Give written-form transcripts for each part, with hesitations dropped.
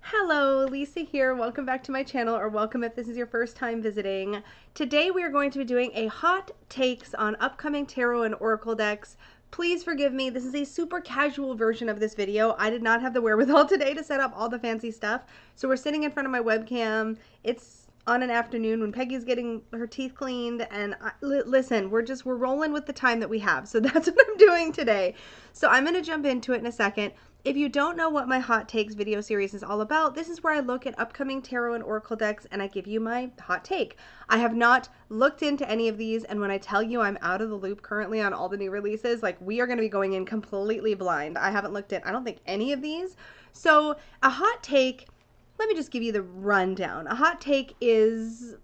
Hello, Lisa here. Welcome back to my channel, or welcome if this is your first time visiting. Today we are going to be doing a hot takes on upcoming tarot and oracle decks. Please forgive me, this is a super casual version of this video. I did not have the wherewithal today to set up all the fancy stuff, so we're sitting in front of my webcam. It's on an afternoon when Peggy's getting her teeth cleaned, and listen, we're rolling with the time that we have, so that's what I'm doing today. So I'm going to jump into it in a second. If you don't know what my hot takes video series is all about, this is where I look at upcoming tarot and oracle decks and I give you my hot take. I have not looked into any of these, and when I tell you I'm out of the loop currently on all the new releases, like, we are going to be going in completely blind. I haven't looked at, I don't think, any of these. So a hot take, let me just give you the rundown. A hot take is,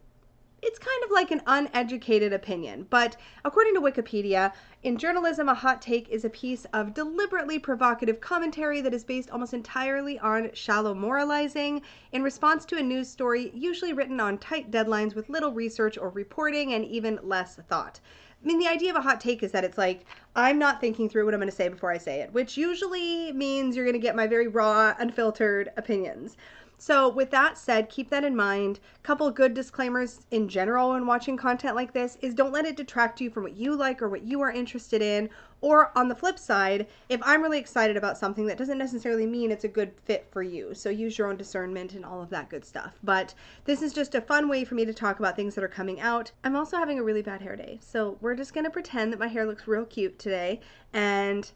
it's kind of like an uneducated opinion, but according to Wikipedia, in journalism, a hot take is a piece of deliberately provocative commentary that is based almost entirely on shallow moralizing in response to a news story, usually written on tight deadlines with little research or reporting and even less thought. I mean, the idea of a hot take is that it's like, I'm not thinking through what I'm going to say before I say it, which usually means you're going to get my very raw, unfiltered opinions. So with that said, keep that in mind. Couple good disclaimers in general when watching content like this is, don't let it detract you from what you like or what you are interested in. Or on the flip side, if I'm really excited about something, that doesn't necessarily mean it's a good fit for you. So use your own discernment and all of that good stuff. But this is just a fun way for me to talk about things that are coming out. I'm also having a really bad hair day, so we're just going to pretend that my hair looks real cute today. And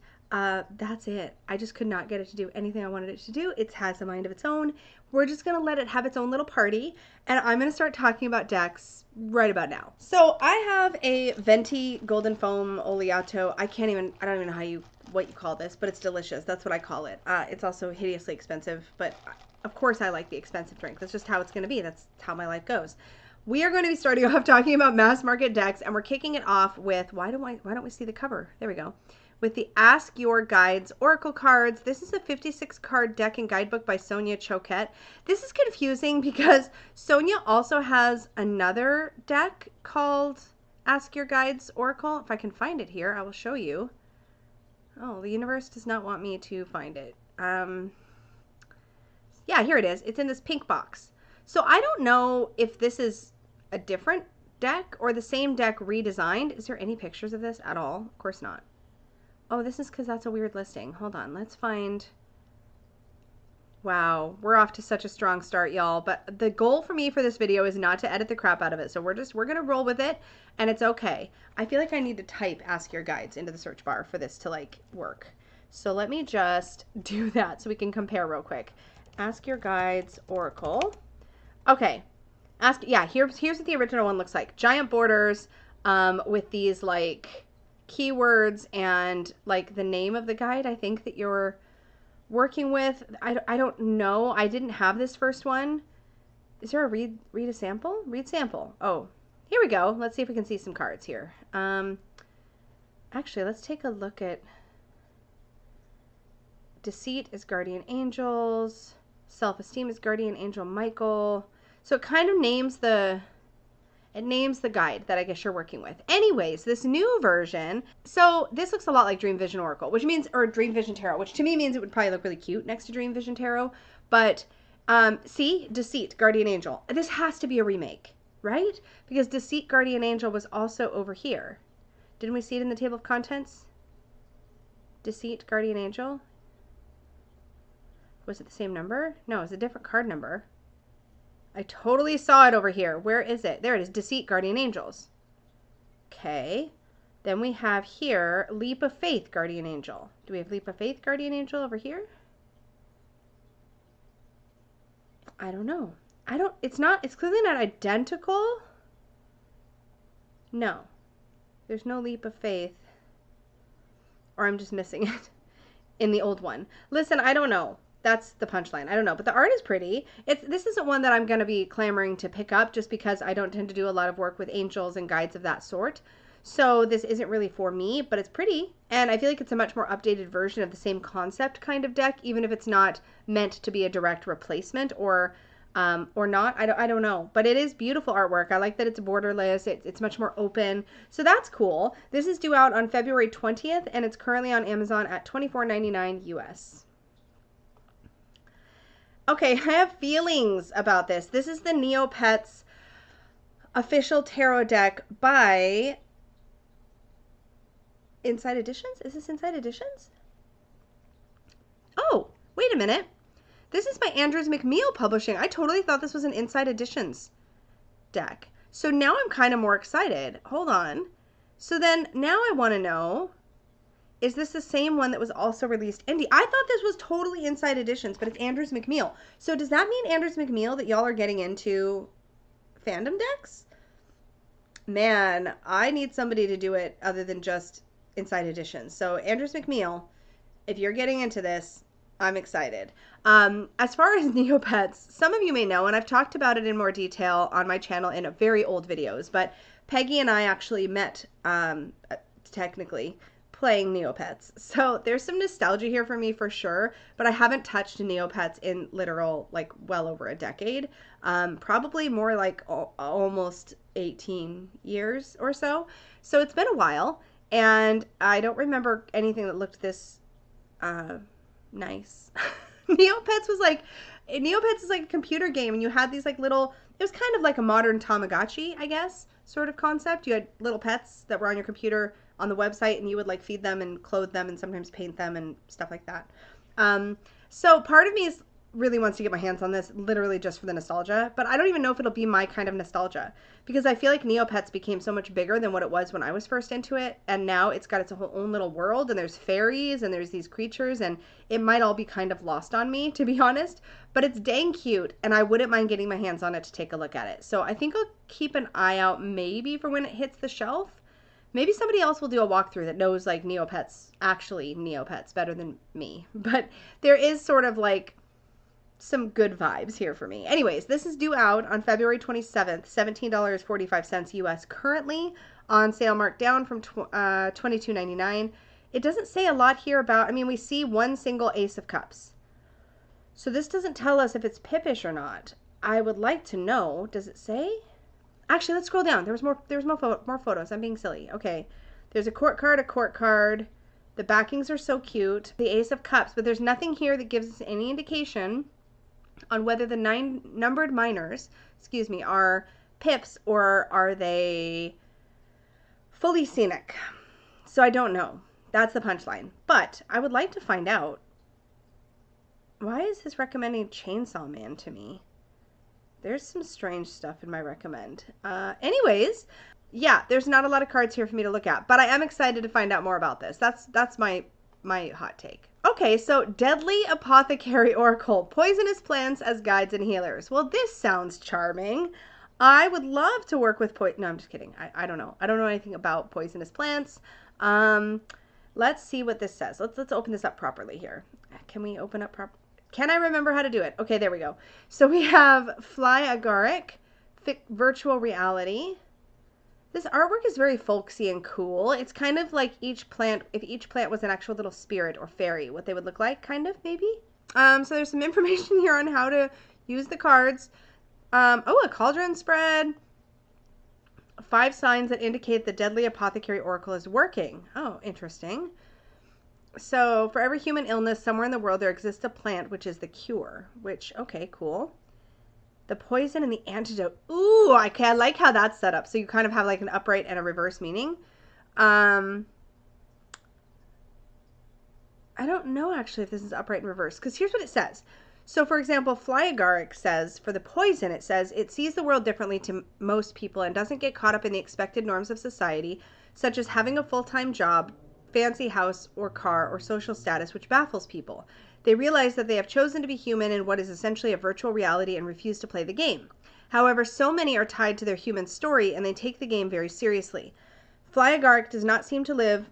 that's it. I just could not get it to do anything I wanted it to do. It has a mind of its own. We're just going to let it have its own little party, and I'm going to start talking about decks right about now. So I have a Venti Golden Foam Oleato. I don't even know what you call this, but it's delicious. That's what I call it. It's also hideously expensive, but of course I like the expensive drink. That's just how it's going to be. That's how my life goes. We are going to be starting off talking about mass market decks, and we're kicking it off with, why don't we see the cover? There we go. With the Ask Your Guides Oracle cards. This is a 56 card deck and guidebook by Sonia Choquette. This is confusing because Sonia also has another deck called Ask Your Guides Oracle. If I can find it here, I will show you. Oh, the universe does not want me to find it. Yeah, here it is. It's in this pink box. So I don't know if this is a different deck or the same deck redesigned. Is there any pictures of this at all? Of course not. Oh, this is because that's a weird listing. Hold on, let's find. Wow, we're off to such a strong start, y'all. But the goal for me for this video is not to edit the crap out of it. So we're going to roll with it, and it's okay. I feel like I need to type Ask Your Guides into the search bar for this to, like, work. So let me just do that so we can compare real quick. Ask Your Guides Oracle. Okay. Yeah, here's what the original one looks like. Giant borders with these, like, keywords and like the name of the guide I think that you're working with. I don't know. I didn't have this first one. Is there a read a sample? Read sample. Oh, here we go. Let's see if we can see some cards here. Actually, let's take a look at Deceit is Guardian Angels. Self-esteem is Guardian Angel Michael. So it kind of names the guide that I guess you're working with. Anyways, this new version, so this looks a lot like Dream Vision Oracle, which means, or Dream Vision Tarot, which to me means it would probably look really cute next to Dream Vision Tarot. But see, Deceit, Guardian Angel. This has to be a remake, right? Because Deceit, Guardian Angel was also over here. Didn't we see it in the table of contents? Deceit, Guardian Angel. Was it the same number? No, it's a different card number. I totally saw it over here. Where is it? There it is. Deceit, Guardian Angels. Okay. Then we have here Leap of Faith, Guardian Angel. Do we have Leap of Faith, Guardian Angel over here? I don't know. It's clearly not identical. No. There's no Leap of Faith. Or I'm just missing it in the old one. Listen, I don't know. That's the punchline. I don't know, but the art is pretty. This isn't one that I'm going to be clamoring to pick up just because I don't tend to do a lot of work with angels and guides of that sort. So this isn't really for me, but it's pretty. And I feel like it's a much more updated version of the same concept kind of deck, even if it's not meant to be a direct replacement or not. I don't know, but it is beautiful artwork. I like that it's borderless. It's much more open. So that's cool. This is due out on February 20th, and it's currently on Amazon at $24.99 US. Okay, I have feelings about this. This is the Neopets official tarot deck by Inside Editions? Is this Inside Editions? Oh, wait a minute. This is by Andrews McMeel Publishing. I totally thought this was an Inside Editions deck. So now I'm kind of more excited. Hold on. So then now I want to know, is this the same one that was also released indie? I thought this was totally Inside Editions, but it's Andrews McMeel. So does that mean, Andrews McMeel, that y'all are getting into fandom decks? Man, I need somebody to do it other than just Inside Editions. So Andrews McMeel, if you're getting into this, I'm excited. As far as Neopets, some of you may know, and I've talked about it in more detail on my channel in very old videos, but Peggy and I actually met, technically, playing Neopets. So there's some nostalgia here for me for sure, but I haven't touched Neopets in literal, like, well over a decade. Probably more like almost 18 years or so. So it's been a while, and I don't remember anything that looked this nice. Neopets is like a computer game, and you had these like little, it was kind of like a modern Tamagotchi, I guess, sort of concept. You had little pets that were on your computer on the website, and you would like feed them and clothe them and sometimes paint them and stuff like that. So part of me really wants to get my hands on this literally just for the nostalgia, but I don't even know if it'll be my kind of nostalgia, because I feel like Neopets became so much bigger than what it was when I was first into it, and now it's got its whole own little world, and there's fairies and there's these creatures, and it might all be kind of lost on me, to be honest, but it's dang cute, and I wouldn't mind getting my hands on it to take a look at it. So I think I'll keep an eye out maybe for when it hits the shelf. Maybe somebody else will do a walkthrough that knows like Neopets, actually Neopets, better than me, but there is sort of like some good vibes here for me. Anyways, this is due out on February 27th, $17.45 US, currently on sale, marked down from $22.99. It doesn't say a lot here about, I mean, we see one single Ace of Cups. So this doesn't tell us if it's pippish or not. I would like to know. Does it say? Actually, let's scroll down. There was more photos. I'm being silly. Okay. There's a court card. The backings are so cute. The Ace of Cups, but there's nothing here that gives us any indication on whether the 9 numbered minors, are pips or are they fully scenic. So I don't know. That's the punchline. But I would like to find out, why is this recommending Chainsaw Man to me? There's some strange stuff in my recommend. Anyways, yeah, there's not a lot of cards here for me to look at, but I am excited to find out more about this. That's my hot take. Okay, so Deadly Apothecary Oracle, poisonous plants as guides and healers. Well, this sounds charming. I would love to work with no, I'm just kidding. I don't know. I don't know anything about poisonous plants. Let's see what this says. Let's open this up properly here. Can we open up properly? Can I remember how to do it? Okay, there we go. So we have Fly Agaric, virtual reality. This artwork is very folksy and cool. It's kind of like each plant, if each plant was an actual little spirit or fairy, what they would look like, kind of, maybe. So there's some information here on how to use the cards. Oh, a cauldron spread. 5 signs that indicate the Deadly Apothecary Oracle is working. Oh, interesting. So for every human illness somewhere in the world, there exists a plant which is the cure, which, okay, cool. The poison and the antidote. Ooh, I like how that's set up. So you kind of have like an upright and a reverse meaning. I don't know actually if this is upright and reverse, because here's what it says. So for example, Fly Agaric says, for the poison, it says, it sees the world differently to most people and doesn't get caught up in the expected norms of society, such as having a full-time job, fancy house or car, or social status, which baffles people. They realize that they have chosen to be human in what is essentially a virtual reality and refuse to play the game. However, so many are tied to their human story and they take the game very seriously. Fly Agaric does not seem to live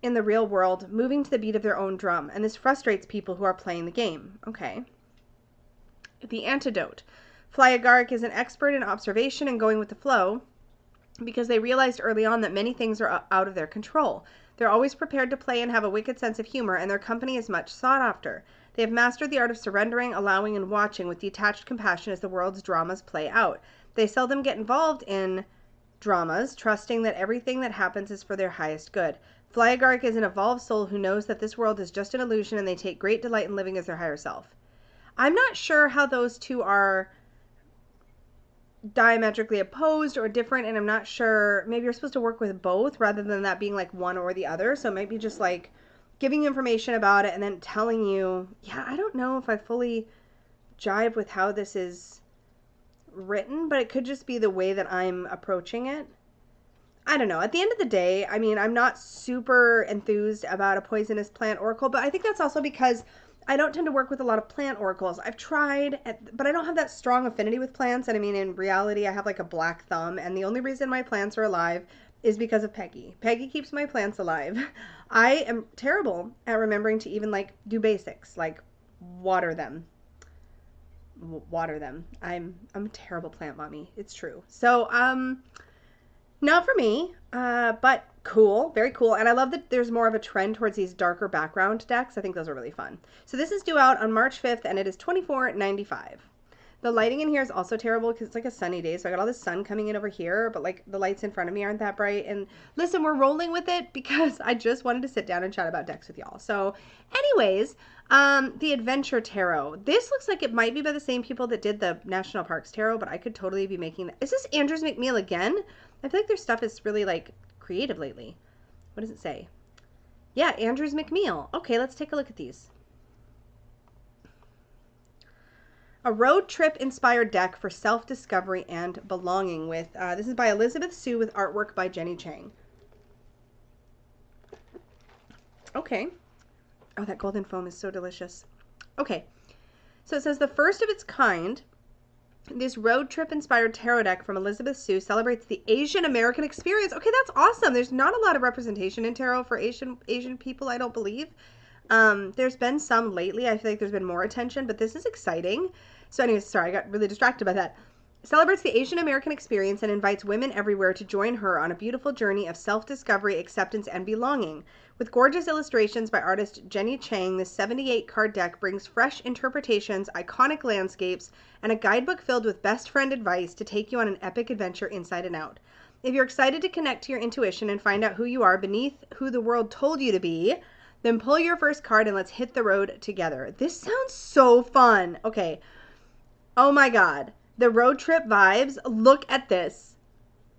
in the real world, moving to the beat of their own drum, and this frustrates people who are playing the game. Okay. The antidote. Fly Agaric is an expert in observation and going with the flow because they realized early on that many things are out of their control. They're always prepared to play and have a wicked sense of humor, and their company is much sought after. They have mastered the art of surrendering, allowing, and watching with detached compassion as the world's dramas play out. They seldom get involved in dramas, trusting that everything that happens is for their highest good. Fly Agaric is an evolved soul who knows that this world is just an illusion, and they take great delight in living as their higher self. I'm not sure how those two are diametrically opposed or different, and I'm not sure, maybe you're supposed to work with both rather than that being like one or the other. So it might be just like giving you information about it and then telling you, yeah, I don't know if I fully jive with how this is written, but it could just be the way that I'm approaching it. I don't know. At the end of the day, I mean, I'm not super enthused about a poisonous plant oracle, but I think that's also because I don't tend to work with a lot of plant oracles. I've tried, but I don't have that strong affinity with plants. And I mean, in reality, I have like a black thumb, and the only reason my plants are alive is because of Peggy. Peggy keeps my plants alive. I am terrible at remembering to even like do basics, like water them. I'm a terrible plant mommy. It's true. So, not for me, but cool, very cool. And I love that there's more of a trend towards these darker background decks. I think those are really fun. So this is due out on March 5th, and it is $24.95. The lighting in here is also terrible because it's like a sunny day. So I got all this sun coming in over here, but like the lights in front of me aren't that bright. And listen, we're rolling with it because I just wanted to sit down and chat about decks with y'all. So anyways, the Adventure Tarot. This looks like it might be by the same people that did the National Parks Tarot, but I could totally be making that. Is this Andrews McMeel again? I feel like their stuff is really like creative lately. What does it say? Yeah, Andrews McMeel. Okay, let's take a look at these. A road trip inspired deck for self-discovery and belonging with, this is by Elizabeth Sue with artwork by Jenny Chang. Okay. Oh, that golden foam is so delicious. Okay. So it says the first of its kind, this road trip inspired tarot deck from Elizabeth Sue celebrates the Asian American experience. Okay, that's awesome. There's not a lot of representation in tarot for Asian people, I don't believe. There's been some lately. I feel like there's been more attention, but this is exciting. So anyways, sorry, I got really distracted by that. Celebrates the Asian American experience and invites women everywhere to join her on a beautiful journey of self-discovery, acceptance, and belonging. With gorgeous illustrations by artist Jenny Chang, this 78 card deck brings fresh interpretations, iconic landscapes, and a guidebook filled with best friend advice to take you on an epic adventure inside and out. If you're excited to connect to your intuition and find out who you are beneath who the world told you to be, then pull your first card and let's hit the road together. This sounds so fun. Okay. Oh my God. The road trip vibes. Look at this.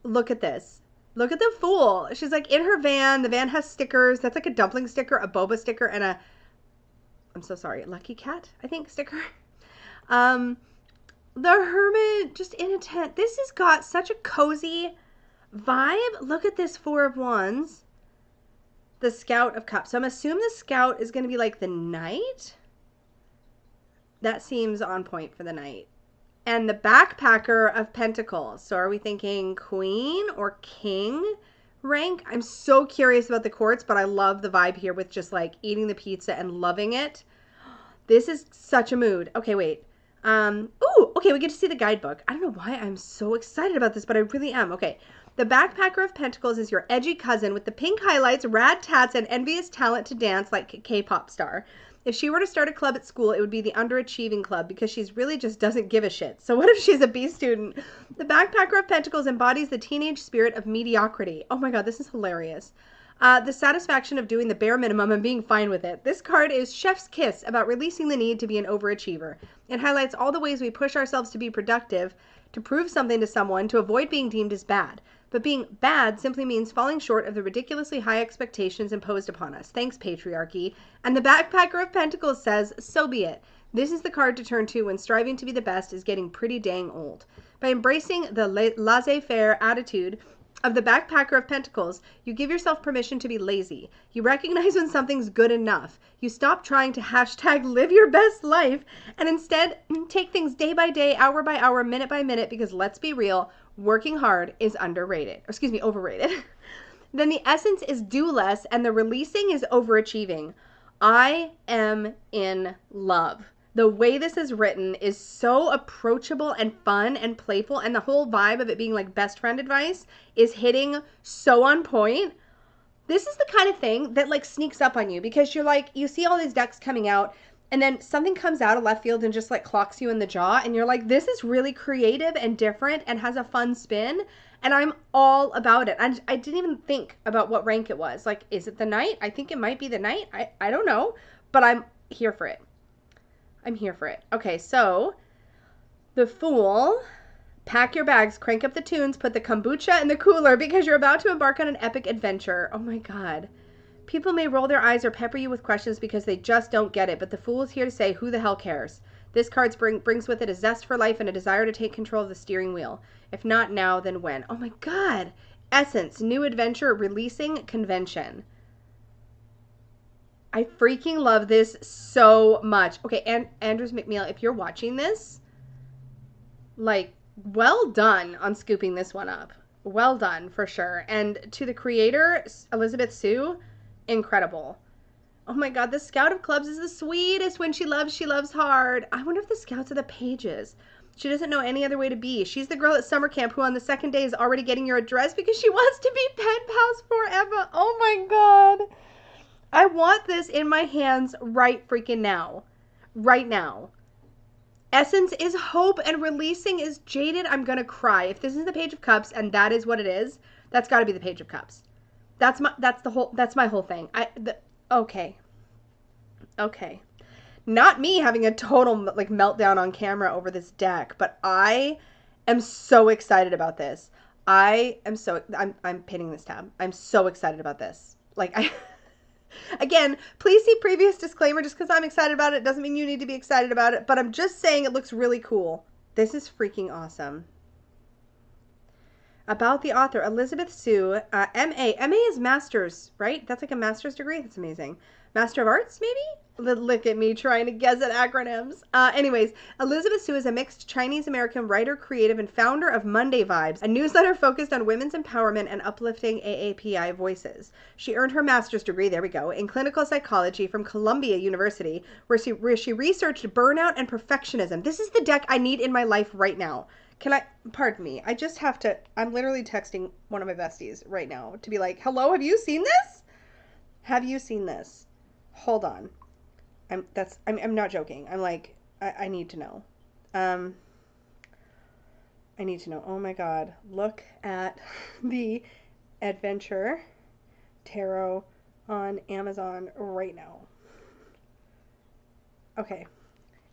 Look at this. Look at the Fool. She's like in her van. The van has stickers. That's like a dumpling sticker, a boba sticker, and a, I'm so sorry, Lucky Cat, I think, sticker. The Hermit just in a tent. This has got such a cozy vibe. Look at this Four of Wands. The Scout of Cups. So I'm assuming the Scout is going to be like the Knight. That seems on point for the Knight. And the Backpacker of Pentacles. So are we thinking Queen or King rank? I'm so curious about the courts, but I love the vibe here with just like eating the pizza and loving it. This is such a mood. Okay, wait. Ooh, okay, we get to see the guidebook. I don't know why I'm so excited about this, but I really am. Okay. The Backpacker of Pentacles is your edgy cousin with the pink highlights, rad tats, and envious talent to dance like a K-pop star. If she were to start a club at school, it would be the underachieving club because she's really just doesn't give a shit. So what if she's a B student? The Backpacker of Pentacles embodies the teenage spirit of mediocrity. Oh my God, this is hilarious. The satisfaction of doing the bare minimum and being fine with it. This card is chef's kiss about releasing the need to be an overachiever. It highlights all the ways we push ourselves to be productive, to prove something to someone, to avoid being deemed as bad. But being bad simply means falling short of the ridiculously high expectations imposed upon us. Thanks, patriarchy. And the Backpacker of Pentacles says, so be it. This is the card to turn to when striving to be the best is getting pretty dang old. By embracing the laissez-faire attitude of the Backpacker of Pentacles, you give yourself permission to be lazy. You recognize when something's good enough. You stop trying to hashtag live your best life and instead take things day by day, hour by hour, minute by minute, because let's be real, working hard is overrated. Then the essence is do less and the releasing is overachieving. I am in love. The way this is written is so approachable and fun and playful, and the whole vibe of it being like best friend advice is hitting so on point. This is the kind of thing that like sneaks up on you because you're like, you see all these decks coming out and then something comes out of left field and just like clocks you in the jaw and you're like, this is really creative and different and has a fun spin, and I'm all about it. I didn't even think about what rank it was. Like, is it the Knight? I think it might be the Knight. I don't know, but I'm here for it. I'm here for it. Okay, so the Fool. Pack your bags, crank up the tunes, put the kombucha in the cooler because you're about to embark on an epic adventure. Oh my God. People may roll their eyes or pepper you with questions because they just don't get it, but the Fool is here to say, who the hell cares? This card brings with it a zest for life and a desire to take control of the steering wheel. If not now, then when? Oh my God. Essence, new adventure, releasing convention. I freaking love this so much. Okay, and Andrews McNeil, if you're watching this, like, well done on scooping this one up. Well done, for sure. And to the creator, Elizabeth Sue, incredible. Oh my God, the Scout of Clubs is the sweetest. When she loves hard. I wonder if the Scouts are the pages. She doesn't know any other way to be. She's the girl at summer camp who on the second day is already getting your address because she wants to be pen pals forever. Oh my God. I want this in my hands right freaking now. Right now. Essence is hope and releasing is jaded. I'm gonna cry. If this is the Page of Cups and that is what it is, that's got to be the Page of Cups. That's my whole thing. Okay. Not me having a total like meltdown on camera over this deck, but I am so excited about this. I'm pinning this tab. I'm so excited about this. Again, please see previous disclaimer. Just because I'm excited about it doesn't mean you need to be excited about it, but I'm just saying it looks really cool. This is freaking awesome. About the author, Elizabeth Sue, MA. MA is master's, right? That's like a master's degree? That's amazing. Master of Arts, maybe? Look at me trying to guess at acronyms. Anyways, Elizabeth Sue is a mixed Chinese-American writer, creative, and founder of Monday Vibes, a newsletter focused on women's empowerment and uplifting AAPI voices. She earned her master's degree, there we go, in clinical psychology from Columbia University, where she researched burnout and perfectionism. This is the deck I need in my life right now. Pardon me, I just have to, I'm literally texting one of my besties right now to be like, hello, have you seen this? Have you seen this? Hold on. I'm not joking. I'm like, I need to know. I need to know. Oh my God. Look at the Adventure Tarot on Amazon right now. Okay.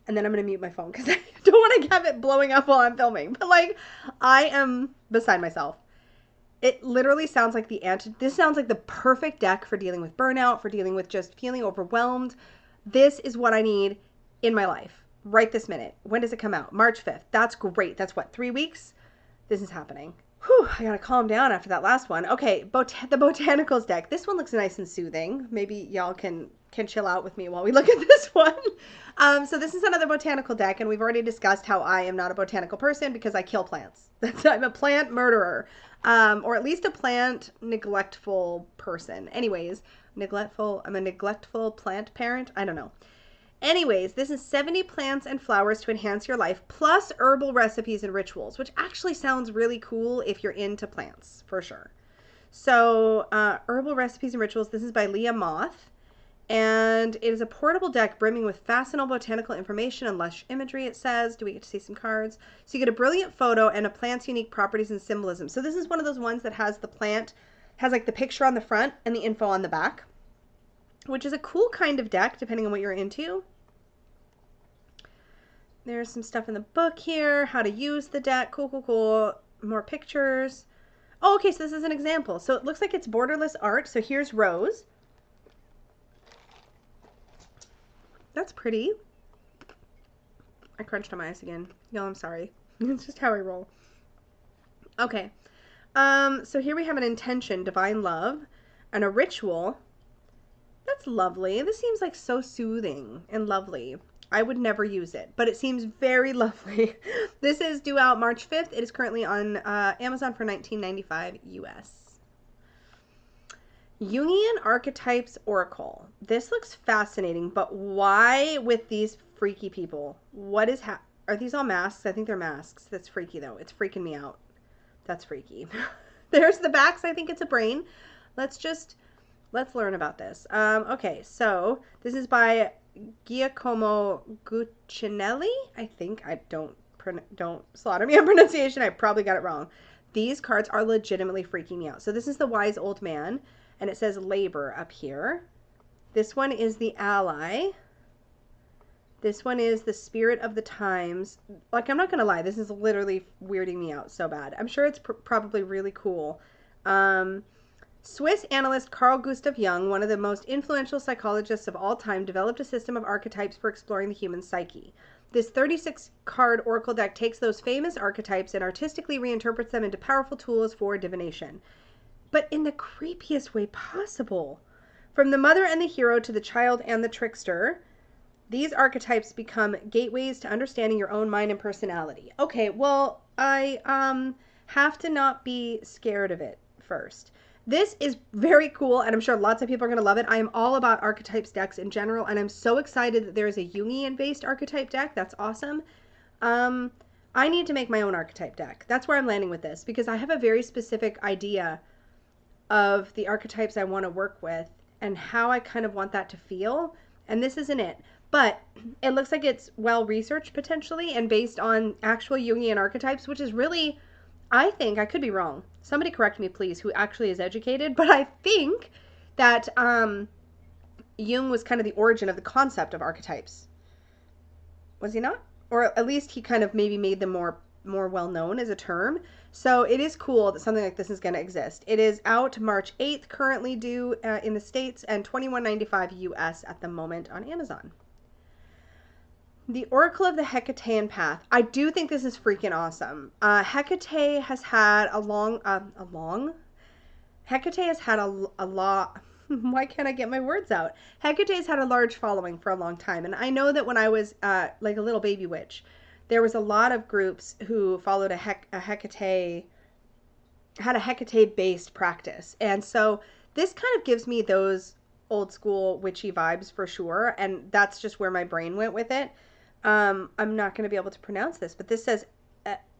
And then I'm going to mute my phone because I don't want to have it blowing up while I'm filming. But like, I am beside myself. It literally sounds like this sounds like the perfect deck for dealing with burnout, for dealing with just feeling overwhelmed. This is what I need in my life right this minute. When does it come out? March 5th. That's great. That's what, 3 weeks? This is happening. Whew, I gotta calm down after that last one. Okay, the Botanicals deck. This one looks nice and soothing. Maybe y'all can chill out with me while we look at this one. So this is another botanical deck, and we've already discussed how I am not a botanical person because I kill plants. I'm a plant murderer, or at least a plant neglectful person. Anyways, I'm a neglectful plant parent. I don't know. Anyways, this is 70 plants and flowers to enhance your life, plus herbal recipes and rituals, which actually sounds really cool if you're into plants, for sure. So, herbal recipes and rituals. This is by Leah Moth. And it is a portable deck brimming with fascinating botanical information and lush imagery, it says. Do we get to see some cards? So you get a brilliant photo and a plant's unique properties and symbolism. So this is one of those ones that has the plant, has like the picture on the front and the info on the back, which is a cool kind of deck depending on what you're into. There's some stuff in the book here, how to use the deck. Cool. More pictures. Oh, okay, so this is an example. So it looks like it's borderless art. So here's Rose. That's pretty. I crunched on my ice again. No, I'm sorry. It's just how I roll. Okay. So here we have an intention, divine love, and a ritual. That's lovely. This seems like so soothing and lovely. I would never use it, but it seems very lovely. This is due out March 5th. It is currently on Amazon for $19.95 US. Jungian Archetypes Oracle. This looks fascinating, but why with these freaky people? What is are these all masks? I think they're masks. That's freaky though. It's freaking me out. That's freaky. There's the backs. I think it's a brain. Let's learn about this. Okay, so this is by Giacomo Guccinelli. I think don't slaughter me on pronunciation. I probably got it wrong. These cards are legitimately freaking me out. So this is the Wise Old Man. And it says labor up here. This one is the ally. This one is the Spirit of the Times. Like, I'm not going to lie, this is literally weirding me out so bad. I'm sure it's probably really cool. Swiss analyst Carl Gustav Jung, one of the most influential psychologists of all time, developed a system of archetypes for exploring the human psyche. This 36-card oracle deck takes those famous archetypes and artistically reinterprets them into powerful tools for divination. But in the creepiest way possible. From the mother and the hero to the child and the trickster, these archetypes become gateways to understanding your own mind and personality. Okay, well, I have to not be scared of it first. This is very cool, and I'm sure lots of people are going to love it. I am all about archetypes decks in general, and I'm so excited that there is a Jungian-based archetype deck. That's awesome. I need to make my own archetype deck. That's where I'm landing with this, because I have a very specific idea of the archetypes I want to work with and how I kind of want that to feel, and this isn't it. But it looks like it's well-researched, potentially, and based on actual Jungian archetypes, which is really... I think, I could be wrong. Somebody correct me, please, who actually is educated. But I think that Jung was kind of the origin of the concept of archetypes. Was he not? Or at least he kind of maybe made them more well-known as a term. So it is cool that something like this is going to exist. It is out March 8th, currently due in the States, and $21.95 US at the moment on Amazon. The Oracle of the Hecatean Path. I do think this is freaking awesome. Hecate has had a lot. Why can't I get my words out? Hecate has had a large following for a long time. And I know that when I was like a little baby witch, there was a lot of groups who followed a Hecate, had a Hecate-based practice. And so this kind of gives me those old school witchy vibes for sure. And that's just where my brain went with it. I'm not going to be able to pronounce this, but this says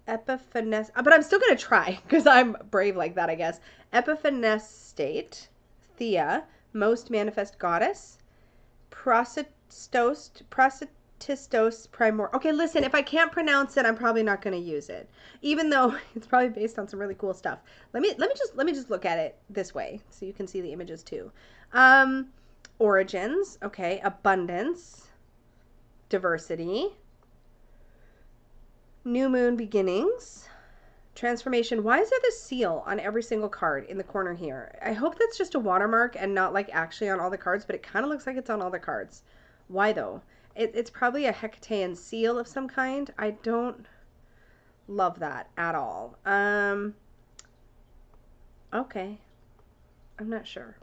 Epiphanes, but I'm still going to try because I'm brave like that, I guess. Epiphanestate, Thea, most manifest goddess, Prostistos primor. Okay, listen, if I can't pronounce it, I'm probably not going to use it, even though it's probably based on some really cool stuff. Let me just look at it this way so you can see the images too. Origins, okay, abundance, diversity, new moon beginnings, transformation. Why is there this seal on every single card in the corner here? I hope that's just a watermark and not like actually on all the cards, but it kind of looks like it's on all the cards. Why though? It's probably a Hecatean seal of some kind. I don't love that at all. Okay. I'm not sure.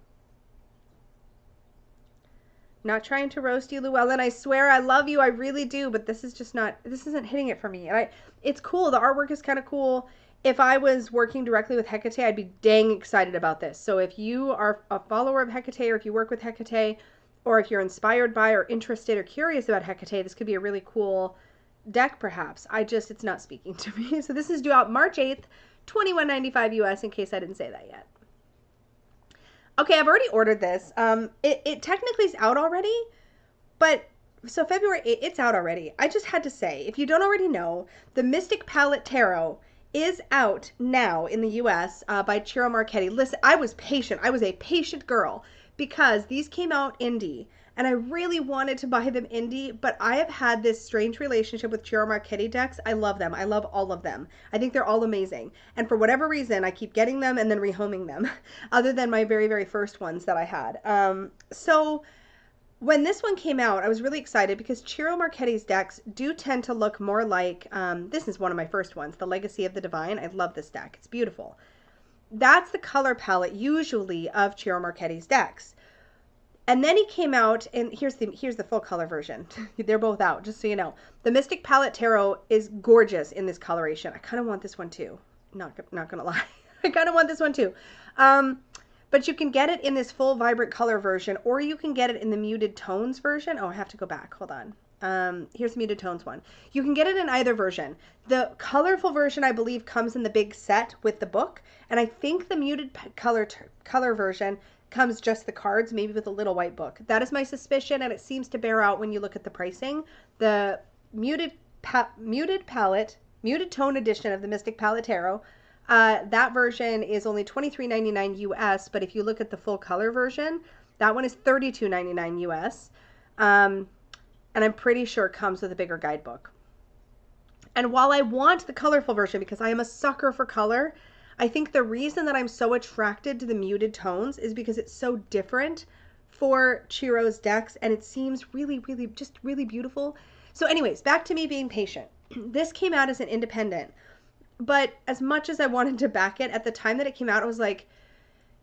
Not trying to roast you, Llewellyn. I swear I love you. I really do. But this is just not, this isn't hitting it for me. And it's cool. The artwork is kind of cool. If I was working directly with Hecate, I'd be dang excited about this. So if you are a follower of Hecate, or if you work with Hecate, or if you're inspired by or interested or curious about Hecate, this could be a really cool deck perhaps. It's not speaking to me. So this is due out March 8th, $21.95 US, in case I didn't say that yet. Okay, I've already ordered this. It technically is out already, but so February 8th, it's out already. I just had to say, if you don't already know, the Mystic Palette Tarot is out now in the US by Ciro Marchetti. Listen, I was patient. I was a patient girl because these came out indie, and I really wanted to buy them indie, but I have had this strange relationship with Ciro Marchetti decks. I love them. I love all of them. I think they're all amazing. And for whatever reason, I keep getting them and then rehoming them, other than my very, very first ones that I had. So when this one came out, I was really excited because Ciro Marchetti's decks do tend to look more like, this is one of my first ones, the Legacy of the Divine. I love this deck. It's beautiful. That's the color palette usually of Ciro Marchetti's decks. And then he came out, and here's the full color version. They're both out, just so you know. The Mystic Palette Tarot is gorgeous in this coloration. I kind of want this one too. Not gonna lie. I kind of want this one too. But you can get it in this full vibrant color version, or you can get it in the muted tones version. Oh, I have to go back. Hold on. Here's the muted tones one. You can get it in either version. The colorful version, I believe, comes in the big set with the book, and I think the muted color version comes just the cards, maybe with a little white book. That is my suspicion, and it seems to bear out when you look at the pricing. The muted tone edition of the Mystic Palette Tarot, that version is only $23.99 US, but if you look at the full color version, that one is $32.99 US. and I'm pretty sure it comes with a bigger guidebook. And while I want the colorful version because I am a sucker for color, I think the reason that I'm so attracted to the muted tones is because it's so different for Chiro's decks, and it seems really, really, just really beautiful. So anyways, back to me being patient. This came out as an independent, but as much as I wanted to back it, at the time that it came out, I was like,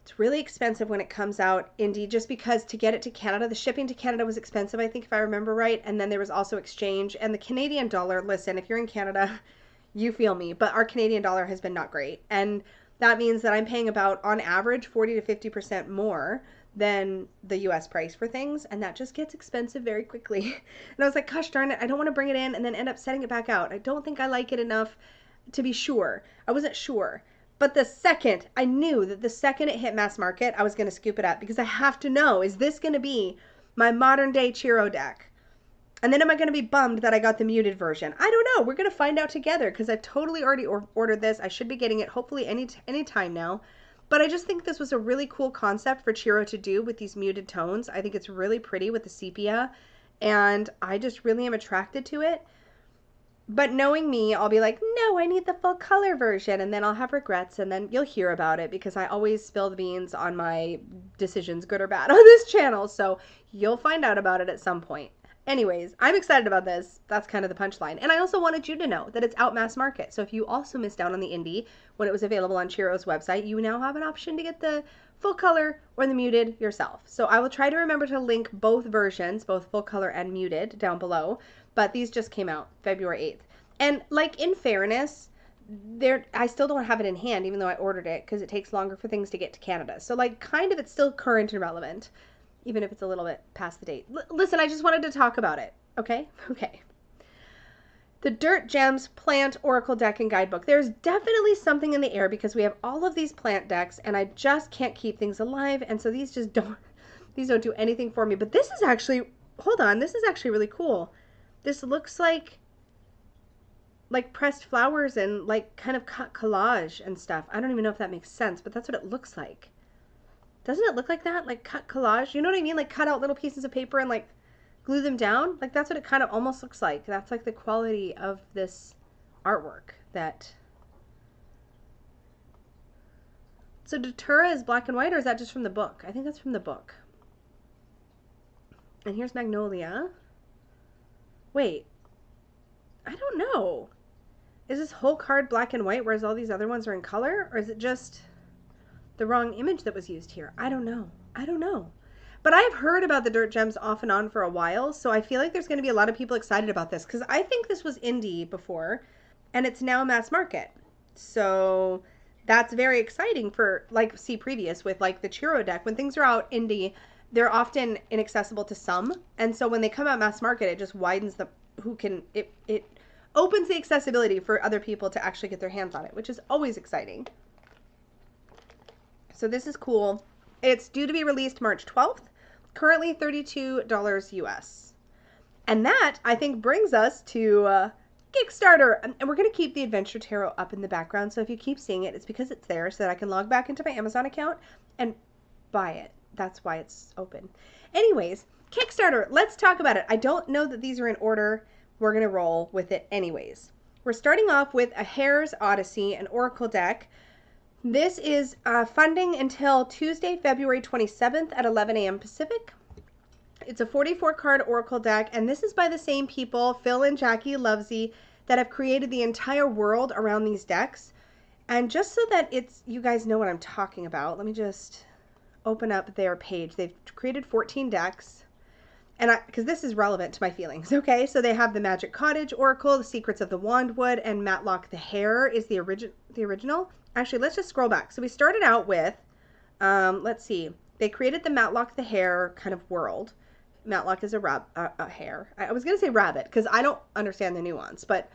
it's really expensive when it comes out indie, just because to get it to Canada, the shipping to Canada was expensive, I think, if I remember right. And then there was also exchange, and the Canadian dollar, listen, if you're in Canada, you feel me, but our Canadian dollar has been not great. And that means that I'm paying about, on average, 40 to 50% more than the US price for things. And that just gets expensive very quickly. And I was like, gosh darn it, I don't want to bring it in and then end up setting it back out. I don't think I like it enough to be sure. I wasn't sure. But the second, I knew that the second it hit mass market, I was going to scoop it up because I have to know, is this going to be my modern day Chiro deck? And then am I going to be bummed that I got the muted version? I don't know. We're going to find out together because I've totally already ordered this. I should be getting it hopefully any time now. But I just think this was a really cool concept for Chiro to do with these muted tones. I think it's really pretty with the sepia, and I just really am attracted to it. But knowing me, I'll be like, no, I need the full color version, and then I'll have regrets, and then you'll hear about it because I always spill the beans on my decisions, good or bad, on this channel. So you'll find out about it at some point. Anyways, I'm excited about this. That's kind of the punchline. And I also wanted you to know that it's out mass market. So if you also missed out on the indie when it was available on Chiro's website, you now have an option to get the full color or the muted yourself. So I will try to remember to link both versions, both full color and muted, down below. But these just came out February 8th. And like, in fairness, I still don't have it in hand, even though I ordered it, because it takes longer for things to get to Canada. So like, kind of, it's still current and relevant, even if it's a little bit past the date. Listen, I just wanted to talk about it. Okay? Okay. The Dirt Gems Plant Oracle Deck and Guidebook. There's definitely something in the air because we have all of these plant decks, and I just can't keep things alive. And so these just don't do anything for me. But this is actually, hold on, this is actually really cool. This looks like pressed flowers and like kind of cut collage and stuff. I don't even know if that makes sense, but that's what it looks like. Doesn't it look like that? Like cut collage? You know what I mean? Like cut out little pieces of paper and like glue them down? Like that's what it kind of almost looks like. That's like the quality of this artwork that... So Datura is black and white, or is that just from the book? I think that's from the book. And here's Magnolia. Wait, I don't know. Is this whole card black and white, whereas all these other ones are in color? Or is it just the wrong image that was used here? I don't know. I don't know. But I've heard about the Dirt Gems off and on for a while, so I feel like there's going to be a lot of people excited about this, because I think this was indie before, and it's now mass market. So that's very exciting for, like, see previous with, like, the Chiro deck. When things are out indie, they're often inaccessible to some, and so when they come out mass market, it just widens the it opens the accessibility for other people to actually get their hands on it, which is always exciting. So this is cool. It's due to be released March 12th, currently $32 US. And that, I think, brings us to Kickstarter. And we're going to keep the Adventure Tarot up in the background, so if you keep seeing it, it's because it's there so that I can log back into my Amazon account and buy it. That's why it's open. Anyways, Kickstarter, let's talk about it. I don't know that these are in order. We're going to roll with it anyways. We're starting off with a Hare's Odyssey, an Oracle deck. This is funding until Tuesday, February 27th at 11 a.m. Pacific. It's a 44-card Oracle deck, and this is by the same people, Phil and Jackie Lovesy, that have created the entire world around these decks. And just so that you guys know what I'm talking about, let me just open up their page. They've created 14 decks, and because this is relevant to my feelings, okay? So they have the Magic Cottage Oracle, the Secrets of the Wandwood, and Matlock the Hare is the original. Actually, let's just scroll back. So we started out with, let's see, they created the Matlock the Hare kind of world. Matlock is a hare. I was going to say rabbit because I don't understand the nuance, but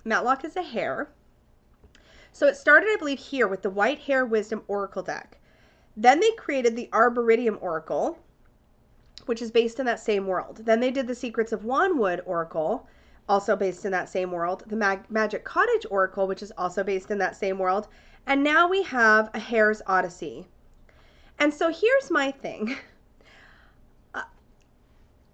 Matlock is a hare. So it started, I believe, here with the White Hare Wisdom Oracle deck. Then they created the Arboretum Oracle, which is based in that same world. Then they did the Secrets of Wandwood Oracle, also based in that same world. The Magic Cottage Oracle, which is also based in that same world. And now we have a Hare's Odyssey. And so here's my thing.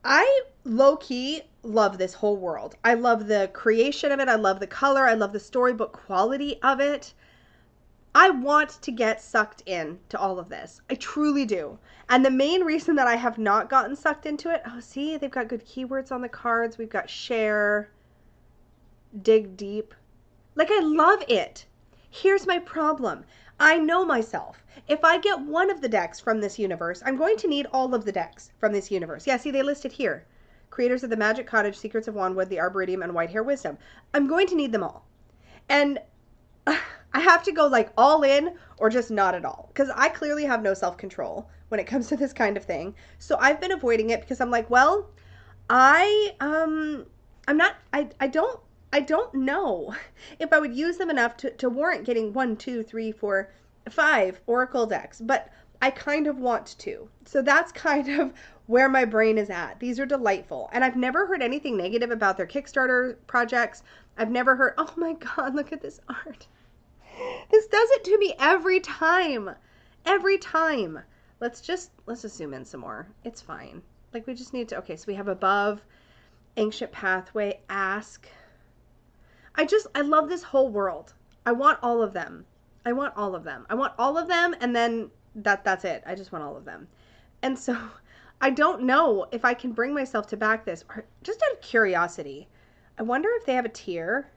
I low-key love this whole world. I love the creation of it. I love the color. I love the storybook quality of it. I want to get sucked in to all of this. I truly do. And the main reason that I have not gotten sucked into it, oh, see, they've got good keywords on the cards. We've got share, dig deep. Like, I love it. Here's my problem. I know myself. If I get one of the decks from this universe, I'm going to need all of the decks from this universe. Yeah, see, they listed here. Creators of the Magic Cottage, Secrets of Wandwood, the Arboretum, and Whitehair Wisdom. I'm going to need them all. And I have to go like all in or just not at all, because I clearly have no self-control when it comes to this kind of thing. So I've been avoiding it because I'm like, well, I'm not, I don't know if I would use them enough to warrant getting 1, 2, 3, 4, 5 Oracle decks, but I kind of want to. So that's kind of where my brain is at. These are delightful. And I've never heard anything negative about their Kickstarter projects. I've never heard, oh my God, look at this art. This does it to me every time. Every time. Let's just zoom in some more. It's fine. Like, we just need to, okay, so we have above, ancient pathway, ask. I love this whole world. I want all of them. I want all of them. I want all of them, and then that's it. I just want all of them. And so I don't know if I can bring myself to back this, or just out of curiosity. I wonder if they have a tier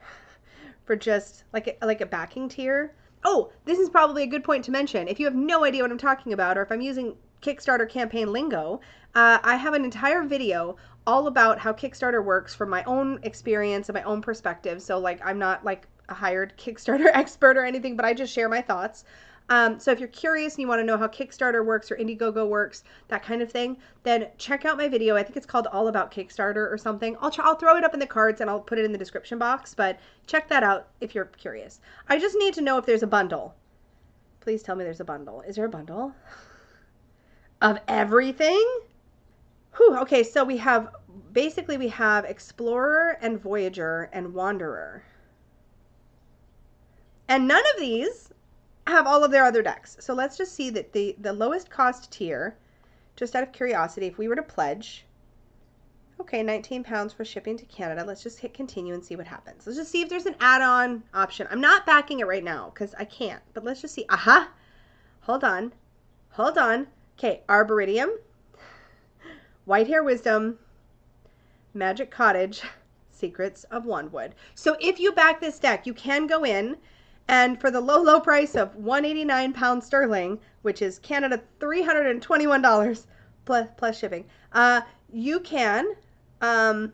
for just like a backing tier. Oh, this is probably a good point to mention. If you have no idea what I'm talking about, or if I'm using Kickstarter campaign lingo, I have an entire video all about how Kickstarter works from my own experience and my own perspective. So like, I'm not like a hired Kickstarter expert or anything, but I just share my thoughts. So if you're curious and you want to know how Kickstarter works or Indiegogo works, that kind of thing, then check out my video. I think it's called All About Kickstarter or something. I'll throw it up in the cards and I'll put it in the description box, but check that out if you're curious. I just need to know if there's a bundle. Please tell me there's a bundle. Is there a bundle of everything? Whew, okay, so we have Explorer and Voyager and Wanderer. And none of these have all of their other decks. So let's just see that the lowest cost tier, just out of curiosity, if we were to pledge, okay, £19 for shipping to Canada. Let's just hit continue and see what happens. Let's just see if there's an add-on option. I'm not backing it right now because I can't, but let's just see. Aha! Hold on. Okay, Arboretum, Whitehair Wisdom, Magic Cottage, Secrets of Wandwood. So if you back this deck, you can go in and for the low price of £189 sterling, which is Canada $321 plus shipping, you can, does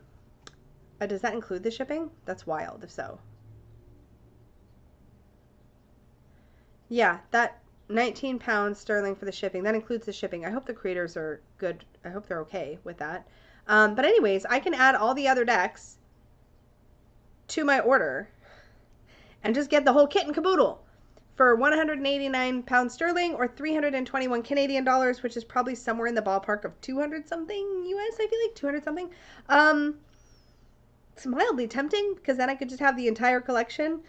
that include the shipping? That's wild if so. Yeah, that £19 sterling for the shipping, that includes the shipping. I hope the creators are good. I hope they're okay with that. But anyways, I can add all the other decks to my order and just get the whole kit and caboodle for £189 sterling or 321 Canadian dollars, which is probably somewhere in the ballpark of 200 something US. I feel like 200 something. It's mildly tempting because then I could just have the entire collection,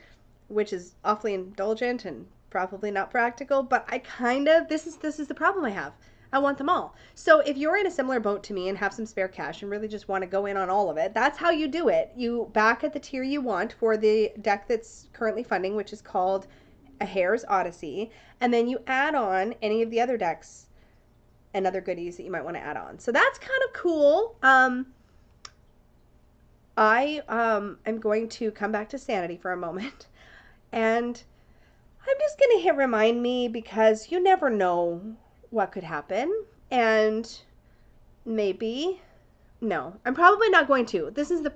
which is awfully indulgent and probably not practical, but I kind of, this is the problem I have. I want them all. So if you're in a similar boat to me and have some spare cash and really just want to go in on all of it, that's how you do it. You back at the tier you want for the deck that's currently funding, which is called A Hare's Odyssey, and then you add on any of the other decks and other goodies that you might want to add on. So that's kind of cool. I am going to come back to sanity for a moment, and I'm just going to hit remind me because you never know what could happen, and maybe no, I'm probably not going to. This is the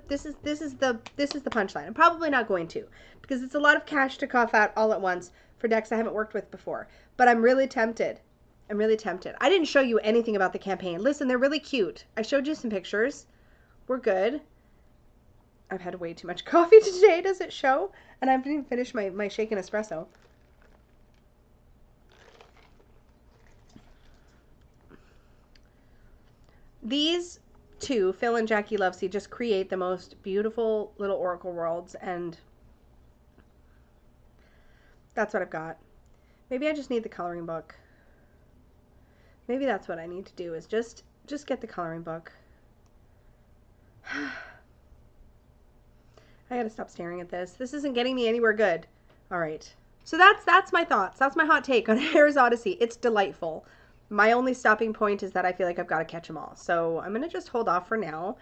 punchline. I'm probably not going to because it's a lot of cash to cough out all at once for decks I haven't worked with before. But I'm really tempted. I'm really tempted. I didn't show you anything about the campaign. Listen, they're really cute. I showed you some pictures. We're good. I've had way too much coffee today. Does it show? And I haven't even finished my shaken espresso. These two, Phil and Jackie Lovesey, just create the most beautiful little oracle worlds, and that's what I've got. Maybe I just need the coloring book. Maybe that's what I need to do, is just get the coloring book. I gotta stop staring at this. This isn't getting me anywhere good. All right. So that's my thoughts. That's my hot take on Harris Odyssey. It's delightful. My only stopping point is that I feel like I've got to catch them all. So I'm going to just hold off for now.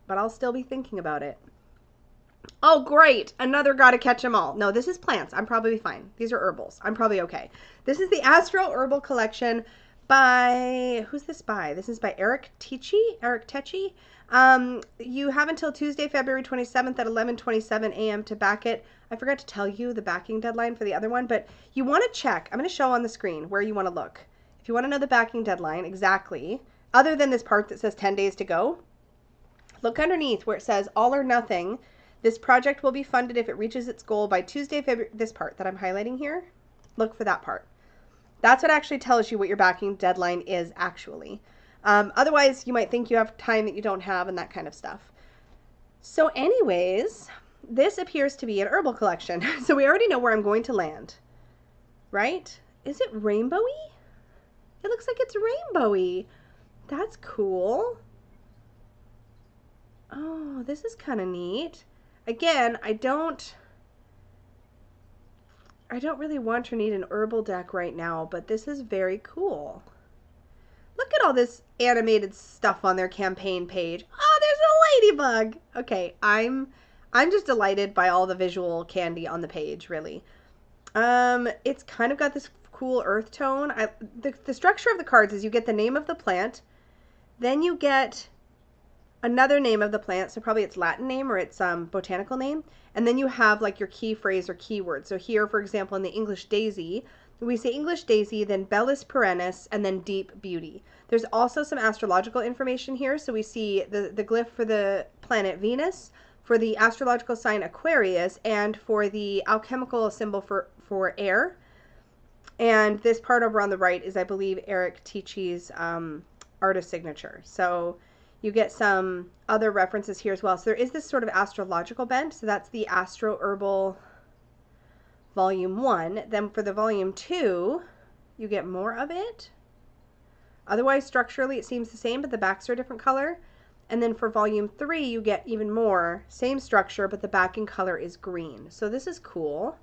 But I'll still be thinking about it. Oh, great. Another gotta catch them all. No, this is plants. I'm probably fine. These are herbals. I'm probably okay. This is the Astro Herbal Collection by, who's this by? This is by Eric Techi. You have until Tuesday, February 27th at 11:27 a.m. to back it. I forgot to tell you the backing deadline for the other one, but you want to check. I'm going to show on the screen where you want to look. If you want to know the backing deadline exactly, other than this part that says 10 days to go, look underneath where it says all or nothing. This project will be funded if it reaches its goal by Tuesday, February, this part that I'm highlighting here. Look for that part. That's what actually tells you what your backing deadline is actually. Otherwise, you might think you have time that you don't have and that kind of stuff. So anyways, this appears to be an herbal collection. So we already know where I'm going to land, right? Is it rainbowy? It looks like it's rainbowy. That's cool. Oh, this is kind of neat. Again, I don't really want or need an herbal deck right now, but this is very cool. Look at all this animated stuff on their campaign page. Oh, there's a ladybug. Okay, I'm just delighted by all the visual candy on the page, really. It's kind of got this cool earth tone. The structure of the cards is you get the name of the plant, then you get another name of the plant, so probably its Latin name or its botanical name, and then you have like your key phrase or keyword. So here, for example, in the English daisy, we say English daisy, then Bellis perennis, and then deep beauty. There's also some astrological information here. So we see the glyph for the planet Venus, for the astrological sign Aquarius, and for the alchemical symbol for air. And this part over on the right is, I believe, Eric Techi's artist signature. So you get some other references here as well. So there is this sort of astrological bent. So that's the Astro Herbal Volume 1. Then for the Volume 2, you get more of it. Otherwise, structurally, it seems the same, but the backs are a different color. And then for Volume 3, you get even more. Same structure, but the backing color is green. So this is cool.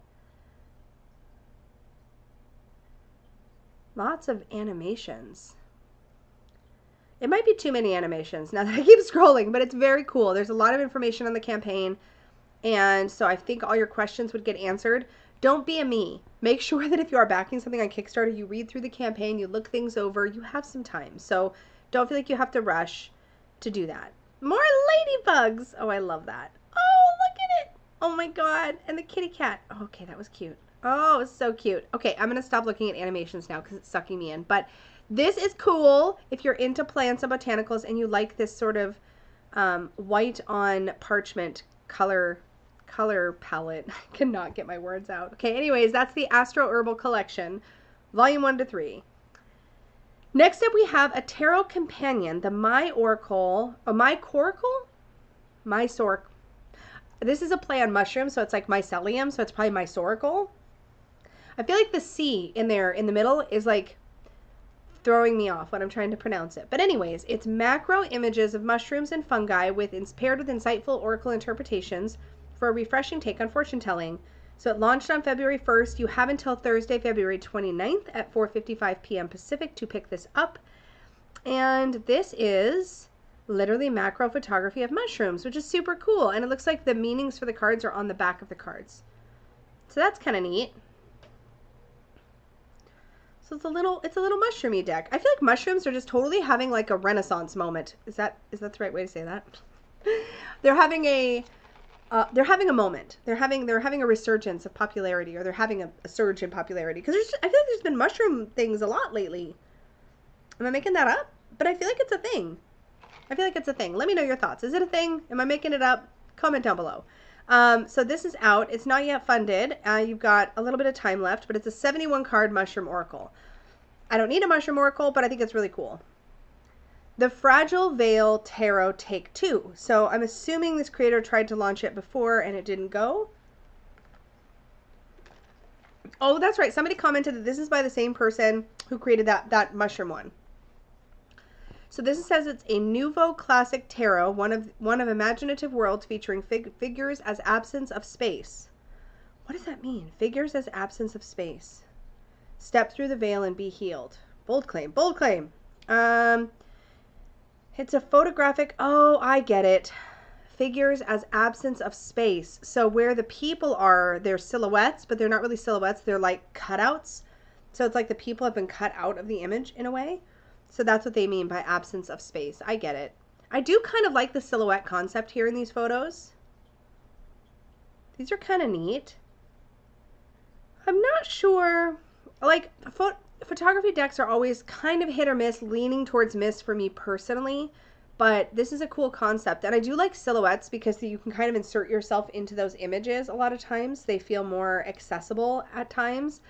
Lots of animations. It might be too many animations now that I keep scrolling, but it's very cool. There's a lot of information on the campaign, and so I think all your questions would get answered. Don't be a me. Make sure that if you are backing something on Kickstarter, you read through the campaign, you look things over, you have some time. So don't feel like you have to rush to do that. More ladybugs. Oh, I love that. Oh, look at it. Oh my God. And the kitty cat. Oh, okay, that was cute. Oh, it's so cute. Okay, I'm going to stop looking at animations now because it's sucking me in. But this is cool if you're into plants and botanicals and you like this sort of white on parchment color palette. I cannot get my words out. Okay, anyways, that's the Astro Herbal Collection, Volume 1 to 3. Next up, we have a Tarot Companion, the My Oracle, My Coracle? My Sork. This is a play on mushroom, so it's like mycelium, so it's probably My Soracle. I feel like the C in there in the middle is like throwing me off when I'm trying to pronounce it. But anyways, it's macro images of mushrooms and fungi paired with insightful oracle interpretations for a refreshing take on fortune telling. So it launched on February 1st. You have until Thursday, February 29th at 4:55 p.m. Pacific to pick this up. And this is literally macro photography of mushrooms, which is super cool. And it looks like the meanings for the cards are on the back of the cards. So that's kind of neat. So it's a little mushroomy deck. I feel like mushrooms are just totally having like a renaissance moment. Is that the right way to say that? They're having a moment. They're having a resurgence of popularity, or they're having a surge in popularity. Because I feel like there's been mushroom things a lot lately. Am I making that up? But I feel like it's a thing. Let me know your thoughts. Is it a thing? Am I making it up? Comment down below. So this is out. It's not yet funded. You've got a little bit of time left, but it's a 71 card mushroom oracle. I don't need a mushroom oracle, but I think it's really cool. The Fragile Veil Tarot Take 2. So I'm assuming this creator tried to launch it before and it didn't go. Oh, that's right. Somebody commented that this is by the same person who created that mushroom one. So this says it's a Nouveau Classic Tarot, one of imaginative worlds featuring figures as absence of space. What does that mean? Figures as absence of space. Step through the veil and be healed. Bold claim, bold claim. It's a photographic, oh, I get it. Figures as absence of space. So where the people are, they're silhouettes, but they're not really silhouettes. They're like cutouts. So it's like the people have been cut out of the image in a way. So that's what they mean by absence of space. I get it. I do kind of like the silhouette concept here in these photos. These are kind of neat. I'm not sure, like photography decks are always kind of hit or miss, leaning towards miss for me personally, but this is a cool concept. And I do like silhouettes because you can kind of insert yourself into those images a lot of times. They feel more accessible at times.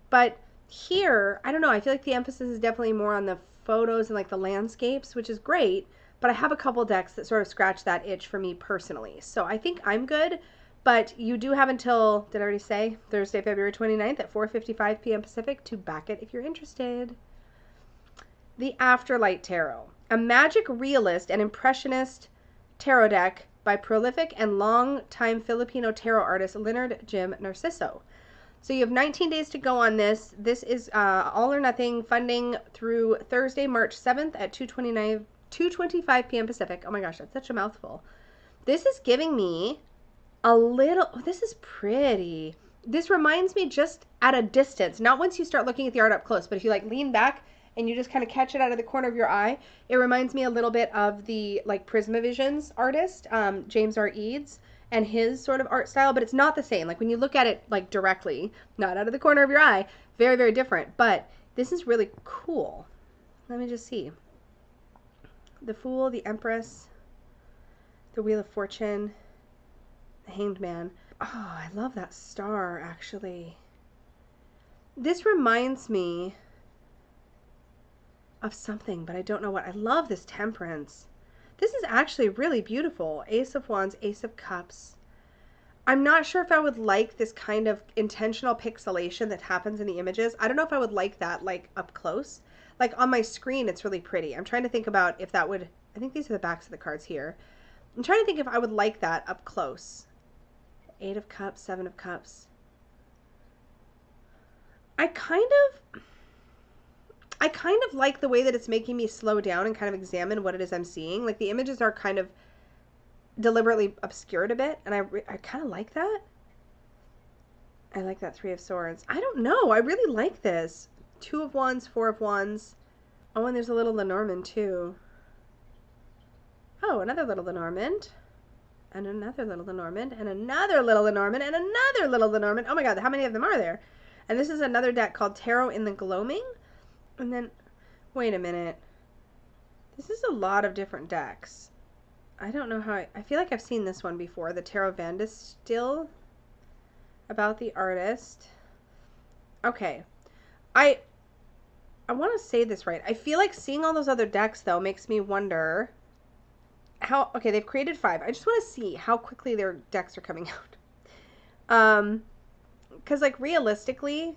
But here, I don't know, I feel like the emphasis is definitely more on the photos and like the landscapes, which is great, but I have a couple decks that sort of scratch that itch for me personally. So I think I'm good, but you do have until, did I already say, Thursday, February 29th at 4:55 p.m. Pacific to back it if you're interested. The Afterlight Tarot, a magic realist and impressionist tarot deck by prolific and long-time Filipino tarot artist Leonard Jim Narciso. So you have 19 days to go on this. This is all or nothing funding through Thursday, March 7th at 2:25 p.m. Pacific. Oh my gosh, that's such a mouthful. This is giving me a little, oh, this is pretty. This reminds me just at a distance, not once you start looking at the art up close, but if you like lean back and you just kind of catch it out of the corner of your eye, it reminds me a little bit of the like Prismavisions artist, James R. Eads, and his sort of art style, but it's not the same. Like when you look at it like directly, not out of the corner of your eye, very, very different. But this is really cool. Let me just see. The Fool, the Empress, the Wheel of Fortune, the Hanged Man. Oh, I love that star, actually. This reminds me of something, but I don't know what. I love this Temperance. This is actually really beautiful. Ace of Wands, Ace of Cups. I'm not sure if I would like this kind of intentional pixelation that happens in the images. I don't know if I would like that like up close. Like on my screen, it's really pretty. I'm trying to think about if that would, I think these are the backs of the cards here. I'm trying to think if I would like that up close. 8 of Cups, 7 of Cups. I kind of like the way that it's making me slow down and kind of examine what it is I'm seeing. Like the images are kind of deliberately obscured a bit, and I kind of like that. I like that 3 of Swords. I don't know. I really like this. 2 of Wands, 4 of Wands. Oh, and there's a little Lenormand too. Oh, another little Lenormand. And another little Lenormand. And another little Lenormand. And another little Lenormand. Oh my god, how many of them are there? And this is another deck called Tarot in the Gloaming. And then, wait a minute. This is a lot of different decks. I don't know how I feel like I've seen this one before. The Tarot Vandus still. About the artist. Okay. I want to say this right. I feel like seeing all those other decks, though, makes me wonder how... Okay, they've created 5. I just want to see how quickly their decks are coming out. Because, like, realistically...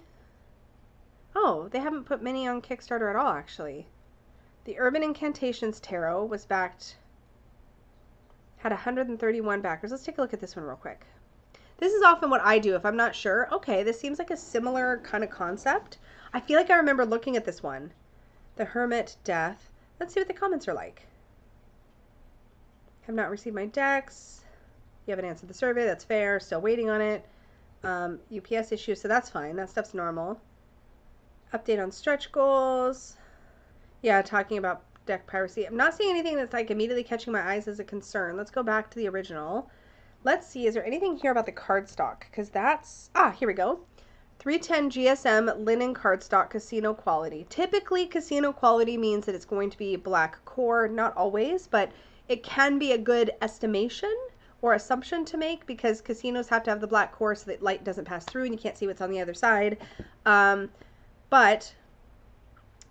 Oh, they haven't put many on Kickstarter at all, actually. The Urban Incantations Tarot was backed... Had 131 backers. Let's take a look at this one real quick. This is often what I do if I'm not sure. Okay, this seems like a similar kind of concept. I feel like I remember looking at this one. The Hermit, Death. Let's see what the comments are like. Have not received my decks. You haven't answered the survey. That's fair. Still waiting on it. UPS issues, so that's fine. That stuff's normal. Update on stretch goals. Yeah, talking about deck piracy. I'm not seeing anything that's like immediately catching my eyes as a concern. Let's go back to the original. Let's see, is there anything here about the cardstock? Because that's, here we go. 310 GSM linen cardstock casino quality. Typically, casino quality means that it's going to be black core. Not always, but it can be a good estimation or assumption to make because casinos have to have the black core so that light doesn't pass through and you can't see what's on the other side. But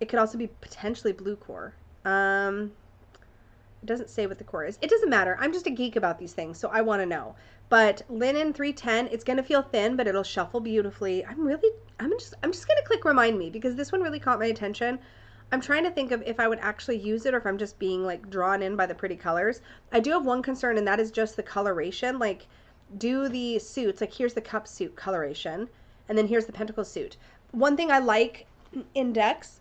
it could also be potentially blue core. It doesn't say what the core is. It doesn't matter. I'm just a geek about these things, so I want to know. But linen 310, it's going to feel thin, but it'll shuffle beautifully. I'm just going to click remind me because this one really caught my attention. I'm trying to think of if I would actually use it or if I'm just being like drawn in by the pretty colors. I do have one concern, and that is just the coloration. Like, do the suits, like here's the cup suit coloration, and then here's the pentacle suit. One thing I like in decks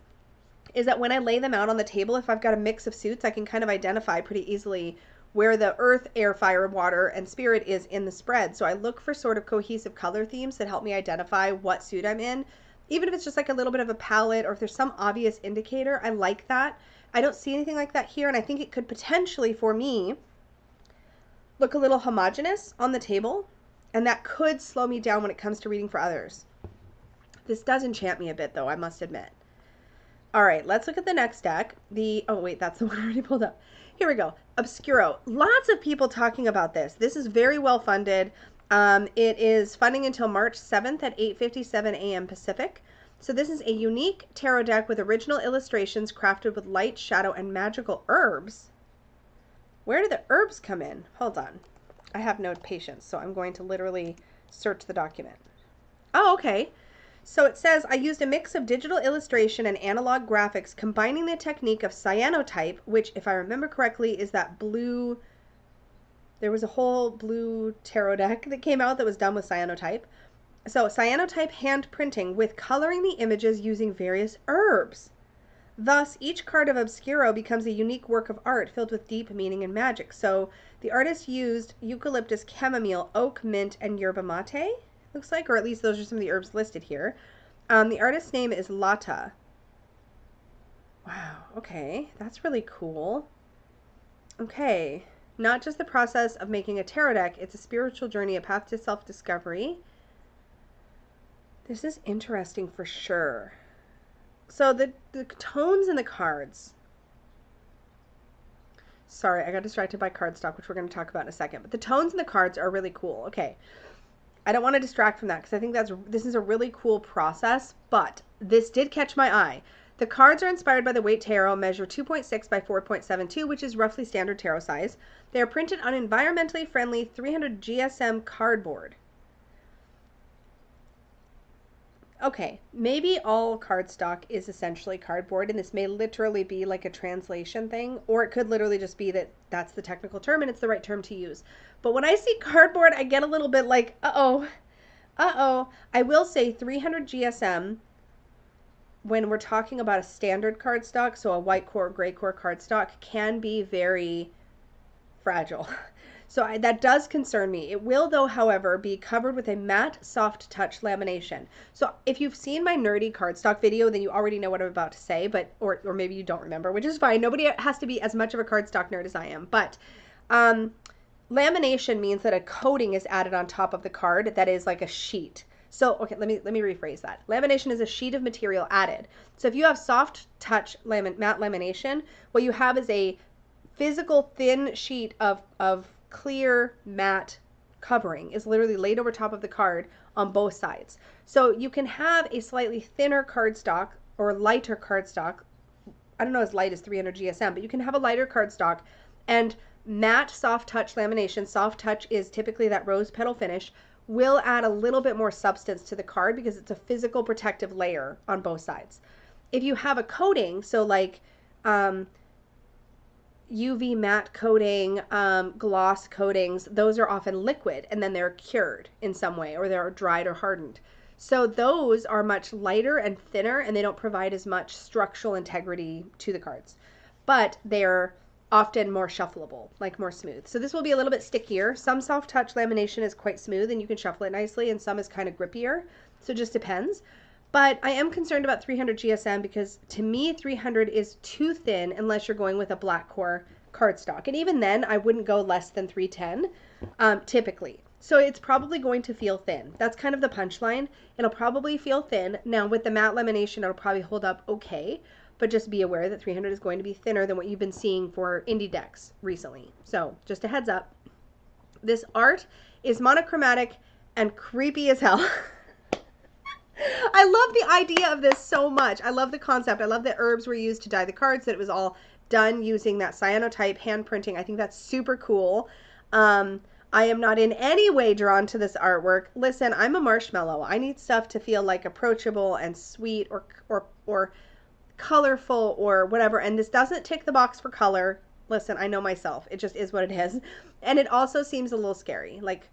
is that when I lay them out on the table, if I've got a mix of suits, I can kind of identify pretty easily where the earth, air, fire, water, and spirit is in the spread. So I look for sort of cohesive color themes that help me identify what suit I'm in. Even if it's just like a little bit of a palette or if there's some obvious indicator, I like that. I don't see anything like that here, and I think it could potentially, for me, look a little homogeneous on the table, and that could slow me down when it comes to reading for others. This does enchant me a bit, though, I must admit. All right, let's look at the next deck. Oh wait, that's the one I already pulled up. Here we go, Obscuro. Lots of people talking about this. This is very well funded. It is funding until March 7th at 8:57 a.m. Pacific. So this is a unique tarot deck with original illustrations crafted with light, shadow, and magical herbs. Where do the herbs come in? Hold on. I have no patience, so I'm going to literally search the document. Oh, okay. So it says, I used a mix of digital illustration and analog graphics, combining the technique of cyanotype, which, if I remember correctly, is that blue... There was a whole blue tarot deck that came out that was done with cyanotype. So cyanotype hand printing with coloring the images using various herbs. Thus, each card of Obscuro becomes a unique work of art filled with deep meaning and magic. So the artist used eucalyptus, chamomile, oak, mint, and yerba mate, looks like, or at least those are some of the herbs listed here. The artist's name is Lata. Wow, okay, that's really cool. Okay, not just the process of making a tarot deck, it's a spiritual journey, a path to self-discovery. This is interesting for sure. So the tones in the cards. Sorry, I got distracted by cardstock, which we're going to talk about in a second. But the tones in the cards are really cool. Okay. I don't want to distract from that because I think this is a really cool process, but this did catch my eye. The cards are inspired by the Weight Tarot, measure 2.6 by 4.72, which is roughly standard tarot size. They are printed on environmentally friendly 300 GSM cardboard. Okay, maybe all cardstock is essentially cardboard, and this may literally be like a translation thing, or it could literally just be that that's the technical term and it's the right term to use. But when I see cardboard, I get a little bit like, uh-oh. I will say 300 GSM, when we're talking about a standard cardstock, so a white core, gray core cardstock, can be very fragile. So that does concern me. It will, though, however, be covered with a matte soft touch lamination. So if you've seen my nerdy cardstock video, then you already know what I'm about to say, but or maybe you don't remember, which is fine. Nobody has to be as much of a cardstock nerd as I am. But lamination means that a coating is added on top of the card that is like a sheet. So, okay, let me rephrase that. Lamination is a sheet of material added. So if you have soft touch matte lamination, what you have is a physical thin sheet of clear matte covering is literally laid over top of the card on both sides. So you can have a slightly thinner cardstock or lighter cardstock. I don't know as light as 300 GSM, but you can have a lighter cardstock and matte soft touch lamination. Soft touch is typically that rose petal finish, will add a little bit more substance to the card because it's a physical protective layer on both sides. If you have a coating, so like UV matte coating, gloss coatings, those are often liquid and then they're cured in some way or they're dried or hardened. So those are much lighter and thinner and they don't provide as much structural integrity to the cards, but they're often more shuffleable, like more smooth. So this will be a little bit stickier. Some soft touch lamination is quite smooth and you can shuffle it nicely, and some is kind of grippier. So it just depends. But I am concerned about 300 GSM because to me 300 is too thin unless you're going with a black core cardstock. And even then I wouldn't go less than 310 typically. So it's probably going to feel thin. That's kind of the punchline. It'll probably feel thin. Now with the matte lamination it'll probably hold up okay, but just be aware that 300 is going to be thinner than what you've been seeing for indie decks recently. So just a heads up. This art is monochromatic and creepy as hell. I love the idea of this so much. I love the concept. I love that herbs were used to dye the cards, that it was all done using that cyanotype hand printing. I think that's super cool. I am not in any way drawn to this artwork. Listen, I'm a marshmallow. I need stuff to feel like approachable and sweet or colorful or whatever. And this doesn't tick the box for color. Listen, I know myself. It just is what it is. And it also seems a little scary. Like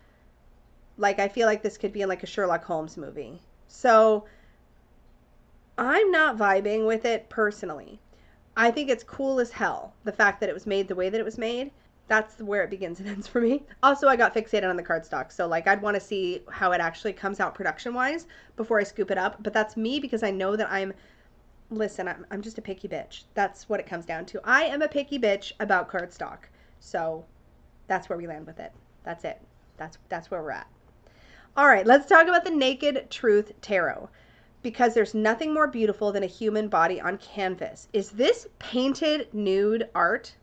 I feel like this could be in like a Sherlock Holmes movie. So I'm not vibing with it personally. I think it's cool as hell, the fact that it was made the way that it was made. That's where it begins and ends for me. Also, I got fixated on the cardstock, so like I'd want to see how it actually comes out production-wise before I scoop it up. But that's me because I know that listen, I'm just a picky bitch. That's what it comes down to. I am a picky bitch about cardstock. So that's where we land with it. That's it. That's where we're at. All right, let's talk about the Naked Truth Tarot, because there's nothing more beautiful than a human body on canvas. Is this painted nude art?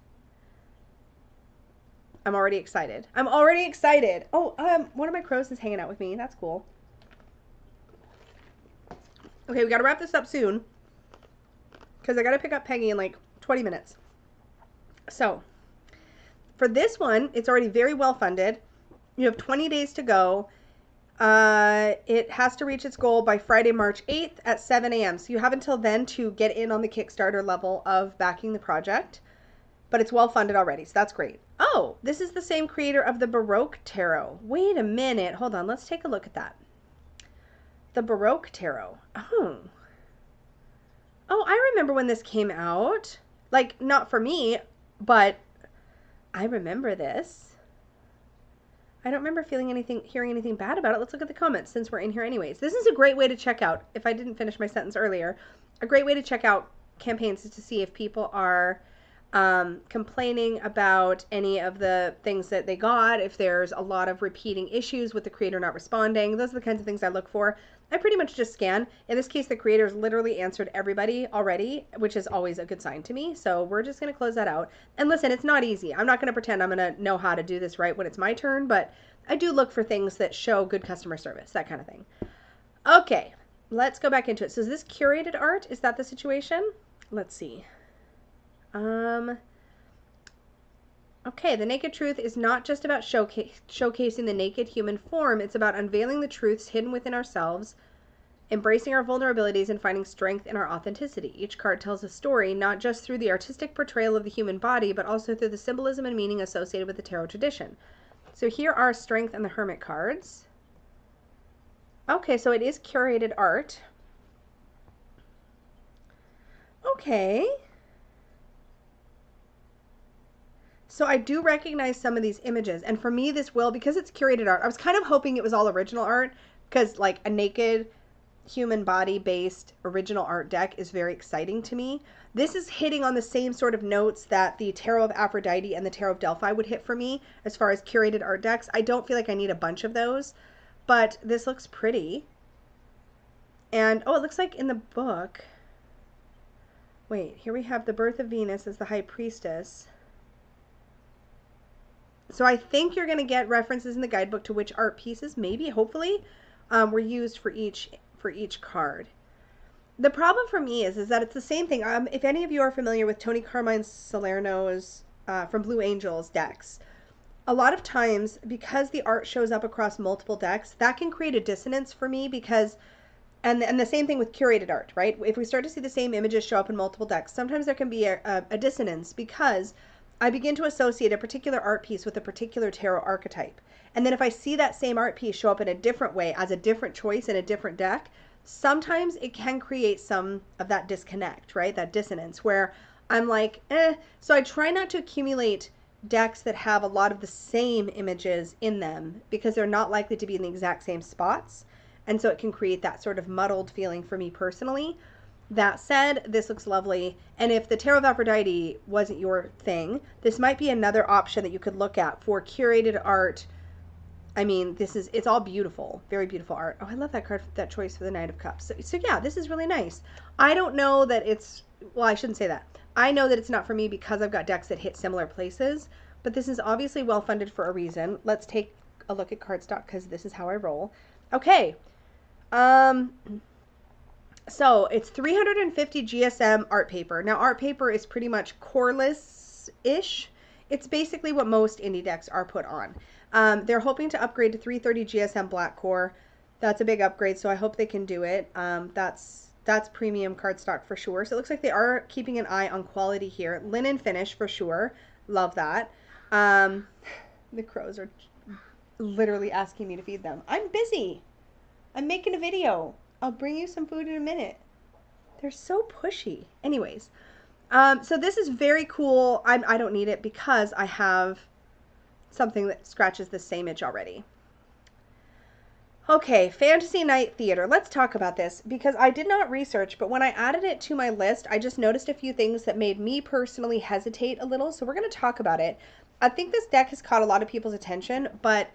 I'm already excited. I'm already excited. Oh, one of my crows is hanging out with me. That's cool. Okay, we got to wrap this up soon because I got to pick up Peggy in like 20 minutes. So for this one, it's already very well funded. You have 20 days to go. It has to reach its goal by Friday, March 8th at 7 a.m. So you have until then to get in on the Kickstarter level of backing the project, but it's well funded already. So that's great. Oh, this is the same creator of the Baroque Tarot. Wait a minute. Hold on. Let's take a look at that. The Baroque Tarot. Oh, I remember when this came out. Like, not for me, but I remember this. I don't remember hearing anything bad about it. Let's look at the comments since we're in here anyways. This is a great way to check out, if I didn't finish my sentence earlier, a great way to check out campaigns is to see if people are complaining about any of the things that they got, if there's a lot of repeating issues with the creator not responding. Those are the kinds of things I look for. I pretty much just scan. In this case, the creators literally answered everybody already, which is always a good sign to me. So we're just going to close that out. And listen, it's not easy. I'm not going to pretend I'm going to know how to do this right when it's my turn, but I do look for things that show good customer service, that kind of thing. Okay, let's go back into it. So is this curated art? Is that the situation? Let's see. Okay, the Naked Truth is not just about showcasing the naked human form. It's about unveiling the truths hidden within ourselves, embracing our vulnerabilities, and finding strength in our authenticity. Each card tells a story, not just through the artistic portrayal of the human body, but also through the symbolism and meaning associated with the tarot tradition. So here are Strength and the Hermit cards. Okay, so it is curated art. Okay. So I do recognize some of these images, and for me this will, because it's curated art, I was kind of hoping it was all original art, because like a naked human body based original art deck is very exciting to me. This is hitting on the same sort of notes that the Tarot of Aphrodite and the Tarot of Delphi would hit for me as far as curated art decks. I don't feel like I need a bunch of those, but this looks pretty. And oh, it looks like in the book, wait, here we have the birth of Venus as the High Priestess. So I think you're going to get references in the guidebook to which art pieces, maybe, hopefully, were used for each card. The problem for me is that it's the same thing. If any of you are familiar with Tony Carmine Salerno's from Blue Angels decks, a lot of times, because the art shows up across multiple decks, that can create a dissonance for me because, and the same thing with curated art, right? If we start to see the same images show up in multiple decks, sometimes there can be a dissonance because I begin to associate a particular art piece with a particular tarot archetype. And then if I see that same art piece show up in a different way as a different choice in a different deck, sometimes it can create some of that disconnect, right? That dissonance where I'm like, eh. So I try not to accumulate decks that have a lot of the same images in them because they're not likely to be in the exact same spots. And so it can create that sort of muddled feeling for me personally. That said, this looks lovely. And if the Tarot of Aphrodite wasn't your thing, this might be another option that you could look at for curated art. I mean, it's all beautiful, very beautiful art. Oh, I love that card, that choice for the Knight of Cups. So yeah, this is really nice. I don't know that it's, well, I shouldn't say that. I know that it's not for me because I've got decks that hit similar places, but this is obviously well funded for a reason. Let's take a look at cardstock because this is how I roll. Okay. So it's 350 GSM art paper. Now art paper is pretty much coreless-ish. It's basically what most indie decks are put on. They're hoping to upgrade to 330 GSM black core. That's a big upgrade, so I hope they can do it. That's that's premium cardstock for sure. So it looks like they are keeping an eye on quality here. Linen finish for sure. Love that. The crows are literally asking me to feed them. I'm busy. I'm making a video. I'll bring you some food in a minute. They're so pushy. Anyways, so this is very cool. I don't need it because I have something that scratches the same itch already. Okay, Fantasy Night Theater. Let's talk about this because I did not research, but when I added it to my list, I just noticed a few things that made me personally hesitate a little. So we're going to talk about it. I think this deck has caught a lot of people's attention, but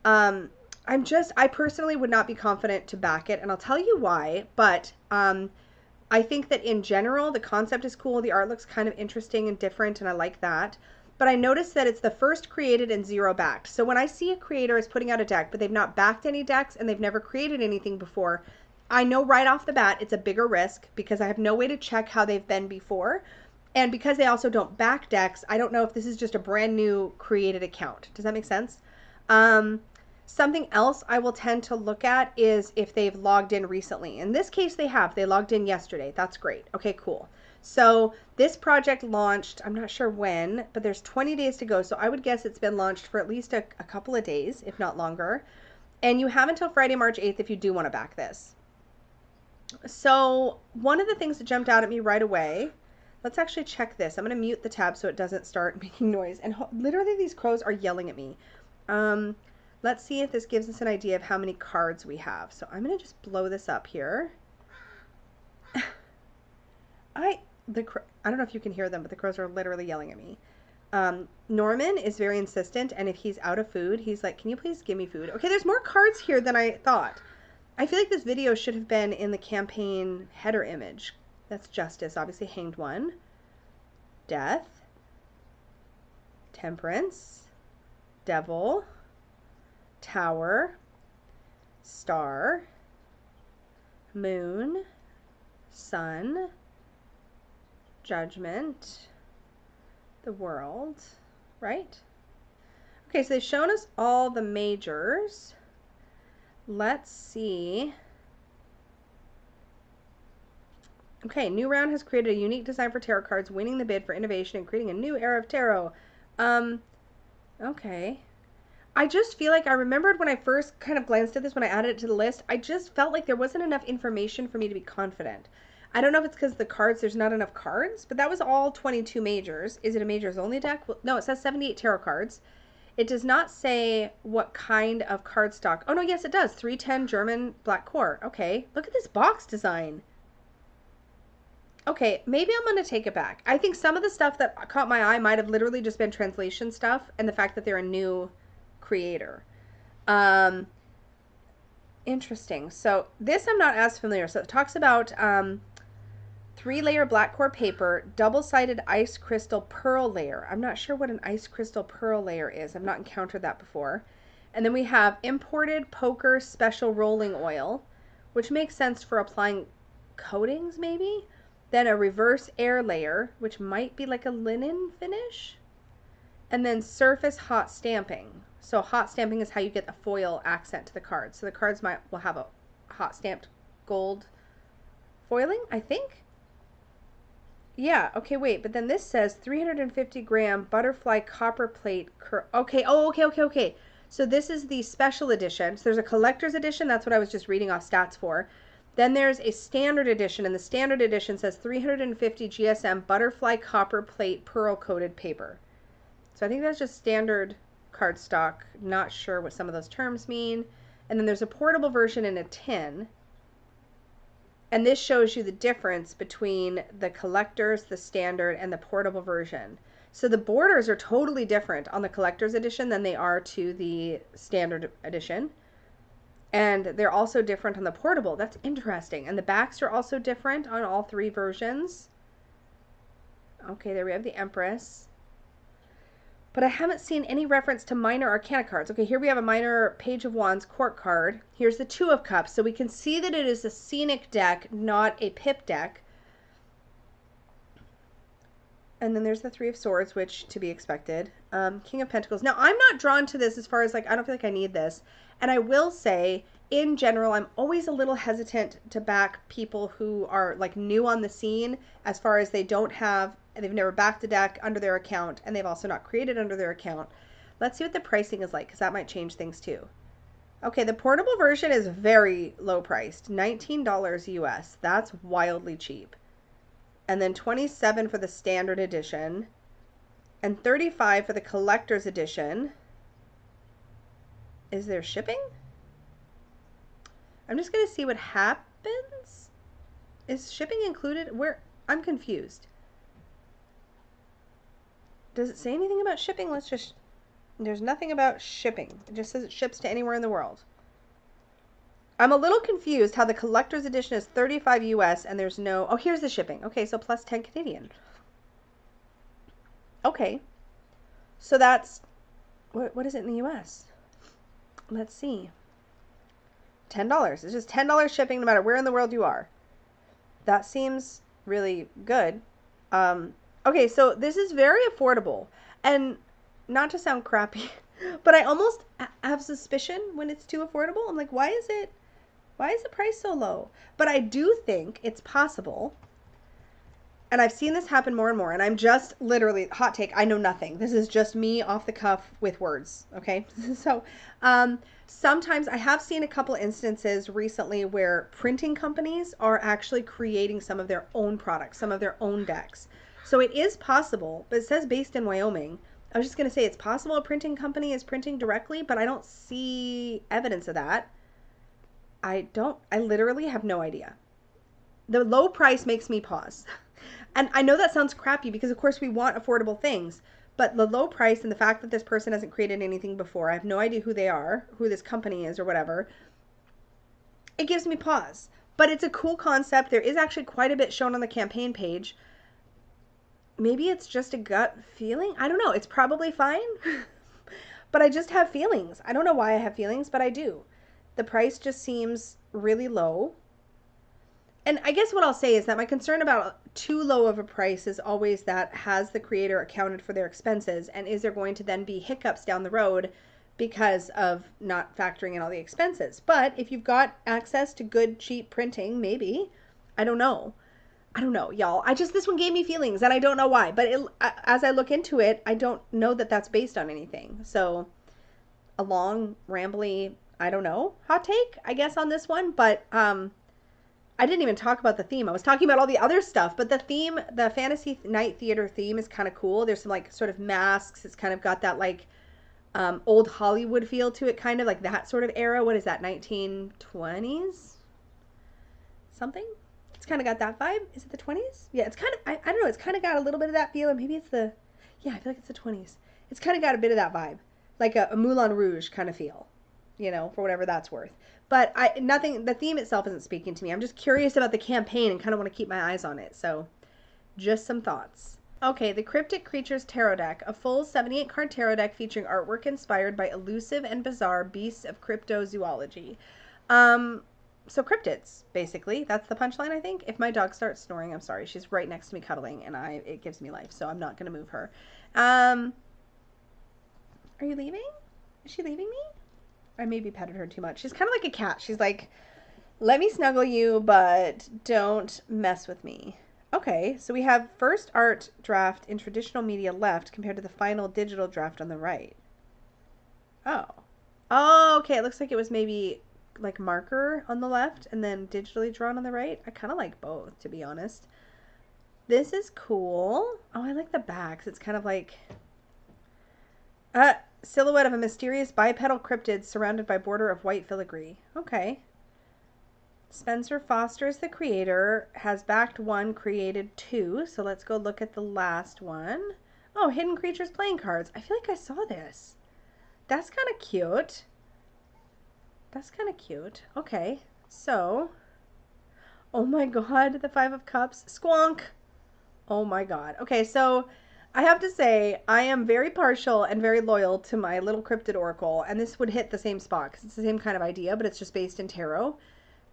I personally would not be confident to back it, and I'll tell you why. But I think that in general, the concept is cool. The art looks kind of interesting and different, and I like that. But I noticed that it's the first created and zero backed. So when I see a creator is putting out a deck, but they've not backed any decks and they've never created anything before, I know right off the bat it's a bigger risk because I have no way to check how they've been before. And because they also don't back decks, I don't know if this is just a brand new created account. Does that make sense? Something else I will tend to look at is if they've logged in recently. In this case, they have. They logged in yesterday. That's great. Okay, cool. So this project launched, I'm not sure when, but there's 20 days to go. So I would guess it's been launched for at least a couple of days, if not longer. And you have until Friday, March 8th if you do want to back this. So one of the things that jumped out at me right away, let's actually check this. I'm going to mute the tab so it doesn't start making noise. And literally these crows are yelling at me. Let's see if this gives us an idea of how many cards we have. So I'm going to just blow this up here. I don't know if you can hear them, but the crows are literally yelling at me. Norman is very insistent, and if he's out of food, he's like, can you please give me food? Okay, there's more cards here than I thought. I feel like this video should have been in the campaign header image. That's Justice, obviously Hanged One. Death. Temperance. Devil. Tower. Star. Moon. Sun. Judgment. The World. Right? Okay, so they've shown us all the majors. Let's see. Okay, new round has created a unique design for tarot cards, winning the bid for innovation and creating a new era of tarot. Okay. I just feel like I remembered when I first kind of glanced at this, when I added it to the list, I just felt like there wasn't enough information for me to be confident. I don't know if it's because the cards, there's not enough cards, but that was all 22 majors. Is it a majors only deck? Well, no, it says 78 tarot cards. It does not say what kind of cardstock. Oh, no, yes, it does. 310 German black core. Okay, look at this box design. Okay, maybe I'm going to take it back. I think some of the stuff that caught my eye might have literally just been translation stuff and the fact that they're a new creator. Interesting. So this I'm not as familiar. So it talks about 3-layer black core paper, double-sided ice crystal pearl layer. I'm not sure what an ice crystal pearl layer is. I've not encountered that before. And then we have imported poker special rolling oil, which makes sense for applying coatings maybe. Then a reverse air layer, which might be like a linen finish. And then surface hot stamping. So hot stamping is how you get a foil accent to the cards. So the cards will have a hot stamped gold foiling, I think. Yeah, okay, wait, but then this says 350 gram butterfly copper plate. Okay, okay. So this is the special edition. So there's a collector's edition. That's what I was just reading off stats for. Then there's a standard edition, and the standard edition says 350 GSM butterfly copper plate pearl coated paper. So I think that's just standard cardstock. Not sure what some of those terms mean. And then there's a portable version in a tin. And this shows you the difference between the collector's, the standard, and the portable version. So the borders are totally different on the collector's edition than they are to the standard edition. And they're also different on the portable. That's interesting. And the backs are also different on all three versions. Okay, there we have the Empress. But I haven't seen any reference to minor arcana cards. Okay, here we have a minor Page of Wands court card. Here's the Two of Cups. So we can see that it is a scenic deck, not a pip deck. And then there's the Three of Swords, which to be expected. King of Pentacles. Now, I'm not drawn to this as far as like, I don't feel like I need this. And I will say, in general, I'm always a little hesitant to back people who are like new on the scene, as far as they've never backed a deck under their account, and they've also not created under their account. Let's see what the pricing is like, because that might change things too. Okay, the portable version is very low priced, $19 US. That's wildly cheap. And then $27 for the standard edition, and $35 for the collector's edition. Is there shipping? I'm just going to see what happens. Is shipping included? I'm confused. Does it say anything about shipping? There's nothing about shipping. It just says it ships to anywhere in the world. I'm a little confused how the collector's edition is $35 US and there's no, oh, here's the shipping. Okay, so plus 10 Canadian. Okay. So that's, what is it in the US? Let's see. $10. It's just $10 shipping no matter where in the world you are. That seems really good. Okay, so this is very affordable. And not to sound crappy, but I almost have suspicion when it's too affordable. I'm like, why is the price so low? But I do think it's possible. And I've seen this happen more and more. And I'm just literally, hot take, I know nothing. This is just me off the cuff with words. Okay. So, sometimes I have seen a couple instances recently where printing companies are actually creating some of their own products, some of their own decks. So it is possible, but it says based in Wyoming. I was just going to say it's possible a printing company is printing directly, but I don't see evidence of that. I literally have no idea. The low price makes me pause. And I know that sounds crappy because of course we want affordable things, but the low price and the fact that this person hasn't created anything before, I have no idea who they are, who this company is or whatever, it gives me pause. But it's a cool concept. There is actually quite a bit shown on the campaign page. Maybe it's just a gut feeling. I don't know. It's probably fine. But I just have feelings. I don't know why I have feelings, but I do. The price just seems really low. And I guess what I'll say is that my concern about too low of a price is always that, has the creator accounted for their expenses, and is there going to then be hiccups down the road because of not factoring in all the expenses? But if you've got access to good, cheap printing, maybe. I don't know, y'all. This one gave me feelings and I don't know why, but as I look into it, I don't know that that's based on anything. So a long, rambly, I don't know, hot take, I guess, on this one. But, I didn't even talk about the theme. I was talking about all the other stuff, but the theme, the Fantasy Night Theater theme is kind of cool. There's some like sort of masks. It's kind of got that like, old Hollywood feel to it, kind of like that sort of era. What is that, 1920s? Something? It's kind of got that vibe. Is it the 20s? Yeah, it's kind of, I don't know, it's kind of got a little bit of that feel, or maybe it's I feel like it's the 20s. It's kind of got a bit of that vibe, like a Moulin Rouge kind of feel, for whatever that's worth. But the theme itself isn't speaking to me. I'm just curious about the campaign and kind of want to keep my eyes on it. So just some thoughts. Okay, the Cryptic Creatures Tarot Deck, a full 78 card tarot deck featuring artwork inspired by elusive and bizarre beasts of cryptozoology. So cryptids, basically. That's the punchline, I think. If my dog starts snoring, I'm sorry. She's right next to me cuddling, and it gives me life, so I'm not going to move her. Are you leaving? Is she leaving me? I maybe petted her too much. She's kind of like a cat. She's like, let me snuggle you, but don't mess with me. Okay, so we have first art draft in traditional media left compared to the final digital draft on the right. Oh. Oh, okay. It looks like it was maybe like marker on the left and then digitally drawn on the right. I kind of like both, to be honest. This is cool. Oh, I like the backs. It's kind of like silhouette of a mysterious bipedal cryptid surrounded by border of white filigree. Okay. Spencer Foster is the creator, has backed 1, created 2. So let's go look at the last one. Oh, Hidden Creatures playing cards. I feel like I saw this. That's kind of cute. That's kind of cute. Okay. So, oh my God, the 5 of Cups. Squonk. Oh my God. Okay, so I have to say, I am very partial and very loyal to my little cryptid oracle, and this would hit the same spot because it's the same kind of idea, but it's just based in tarot.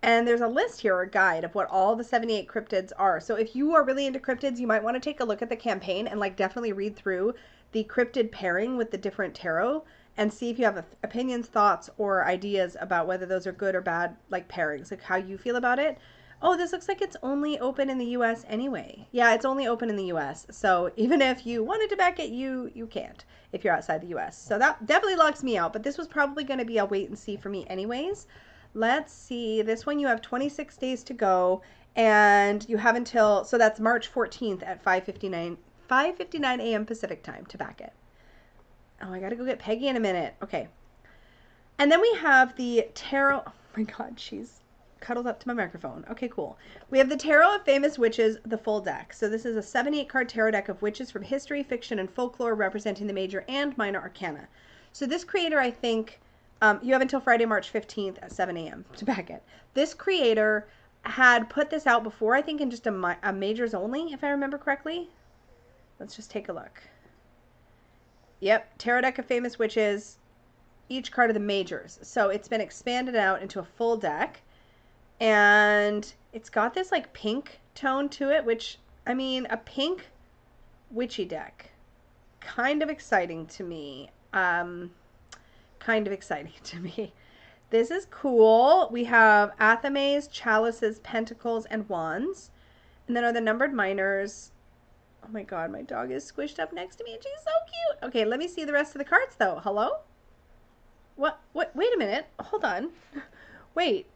And there's a list here, a guide of what all the 78 cryptids are. So if you are really into cryptids, you might want to take a look at the campaign and like definitely read through the cryptid pairing with the different tarot and see if you have opinions, thoughts, or ideas about whether those are good or bad, like pairings, like how you feel about it. Oh, this looks like it's only open in the US anyway. Yeah, it's only open in the US. So even if you wanted to back it, you can't if you're outside the US. So that definitely locks me out, but this was probably going to be a wait and see for me anyways. Let's see. This one you have 26 days to go, and you have until, so that's March 14th at 5:59 a.m. Pacific time to back it. Oh, I got to go get Peggy in a minute. Okay. And then we have the Tarot. Oh my God, she's cuddled up to my microphone. Okay, cool. We have the Tarot of Famous Witches, the full deck. So this is a 78 card tarot deck of witches from history, fiction, and folklore representing the major and minor arcana. So this creator, I think, you have until Friday, March 15th at 7 a.m. to back it. This creator had put this out before, I think in just a majors only, if I remember correctly. Let's just take a look. Yep, Tarot deck of Famous Witches, each card of the majors. So it's been expanded out into a full deck. And it's got this like pink tone to it, which, I mean, a pink witchy deck. Kind of exciting to me. This is cool. We have Athames, Chalices, Pentacles, and Wands. And then are the numbered minors. Oh my God, my dog is squished up next to me and she's so cute. Okay, let me see the rest of the cards though. Hello? What? Wait a minute. Hold on. Wait,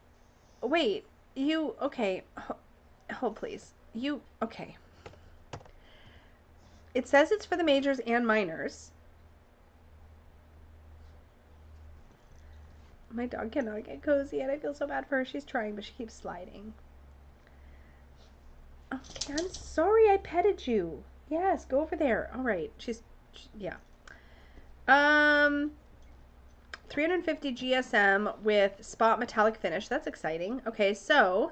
you, okay. Hold please. You, okay. It says it's for the majors and minors. My dog cannot get cozy and I feel so bad for her. She's trying, but she keeps sliding. Okay, I'm sorry I petted you. Yes, go over there. All right. Yeah. 350 GSM with spot metallic finish. That's exciting. Okay, so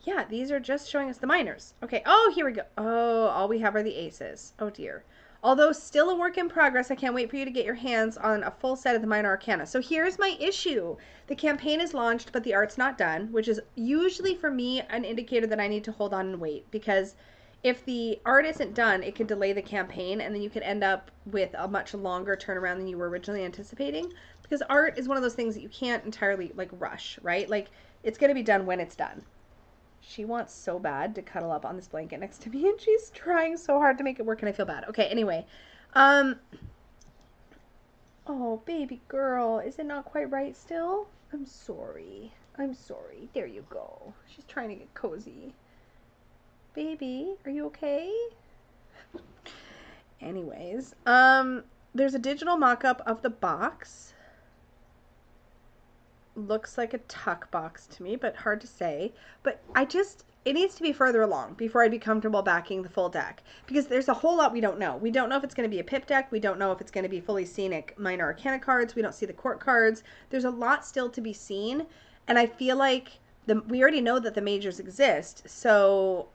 yeah, these are just showing us the minors. Okay. Oh, here we go. Oh, all we have are the aces. Oh dear. Although still a work in progress, I can't wait for you to get your hands on a full set of the minor arcana. So here's my issue. The campaign is launched, but the art's not done, which is usually for me an indicator that I need to hold on and wait, because if the art isn't done, it could delay the campaign, and then you could end up with a much longer turnaround than you were originally anticipating, because art is one of those things that you can't entirely like rush, right? Like it's going to be done when it's done. She wants so bad to cuddle up on this blanket next to me, and she's trying so hard to make it work, and I feel bad. Okay, anyway. Oh, baby girl. Is it not quite right still? I'm sorry. I'm sorry. There you go. She's trying to get cozy. Baby, are you okay? Anyways, there's a digital mock-up of the box. Looks like a tuck box to me, but hard to say. But it needs to be further along before I'd be comfortable backing the full deck, because there's a whole lot we don't know. We don't know if it's going to be a pip deck. We don't know if it's going to be fully scenic minor arcana cards. We don't see the court cards. There's a lot still to be seen, and I feel like we already know that the majors exist. So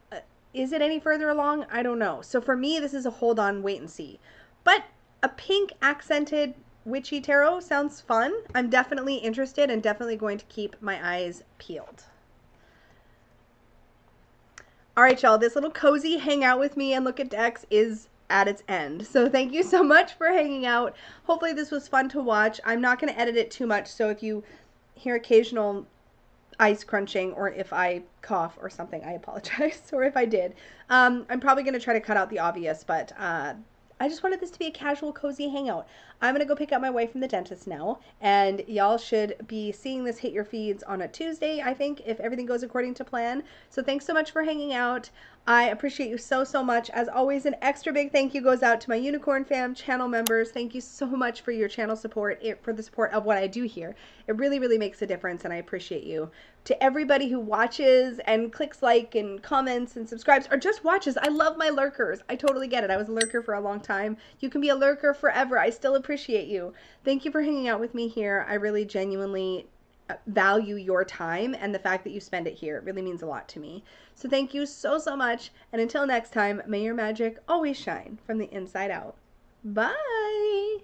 is it any further along? I don't know. So for me, this is a hold on, wait and see. But a pink accented witchy tarot sounds fun. I'm definitely interested and definitely going to keep my eyes peeled. All right, y'all, this little cozy hang out with me and look at decks is at its end. So thank you so much for hanging out. Hopefully this was fun to watch. I'm not going to edit it too much, so if you hear occasional ice crunching or if I cough or something, I apologize. Or if I did. I'm probably going to try to cut out the obvious, but I just wanted this to be a casual, cozy hangout. I'm going to go pick up my wife from the dentist now, and y'all should be seeing this hit your feeds on a Tuesday, I think, if everything goes according to plan. So thanks so much for hanging out. I appreciate you so, so much. As always, an extra big thank you goes out to my Unicorn Fam channel members. Thank you so much for your channel support, for the support of what I do here. It really, really makes a difference, and I appreciate you. To everybody who watches and clicks like and comments and subscribes, or just watches, I love my lurkers. I totally get it. I was a lurker for a long time. You can be a lurker forever. I still appreciate you. Thank you for hanging out with me here. I really genuinely value your time, and the fact that you spend it here. It really means a lot to me. So thank you so, so much. And until next time, may your magic always shine from the inside out. Bye.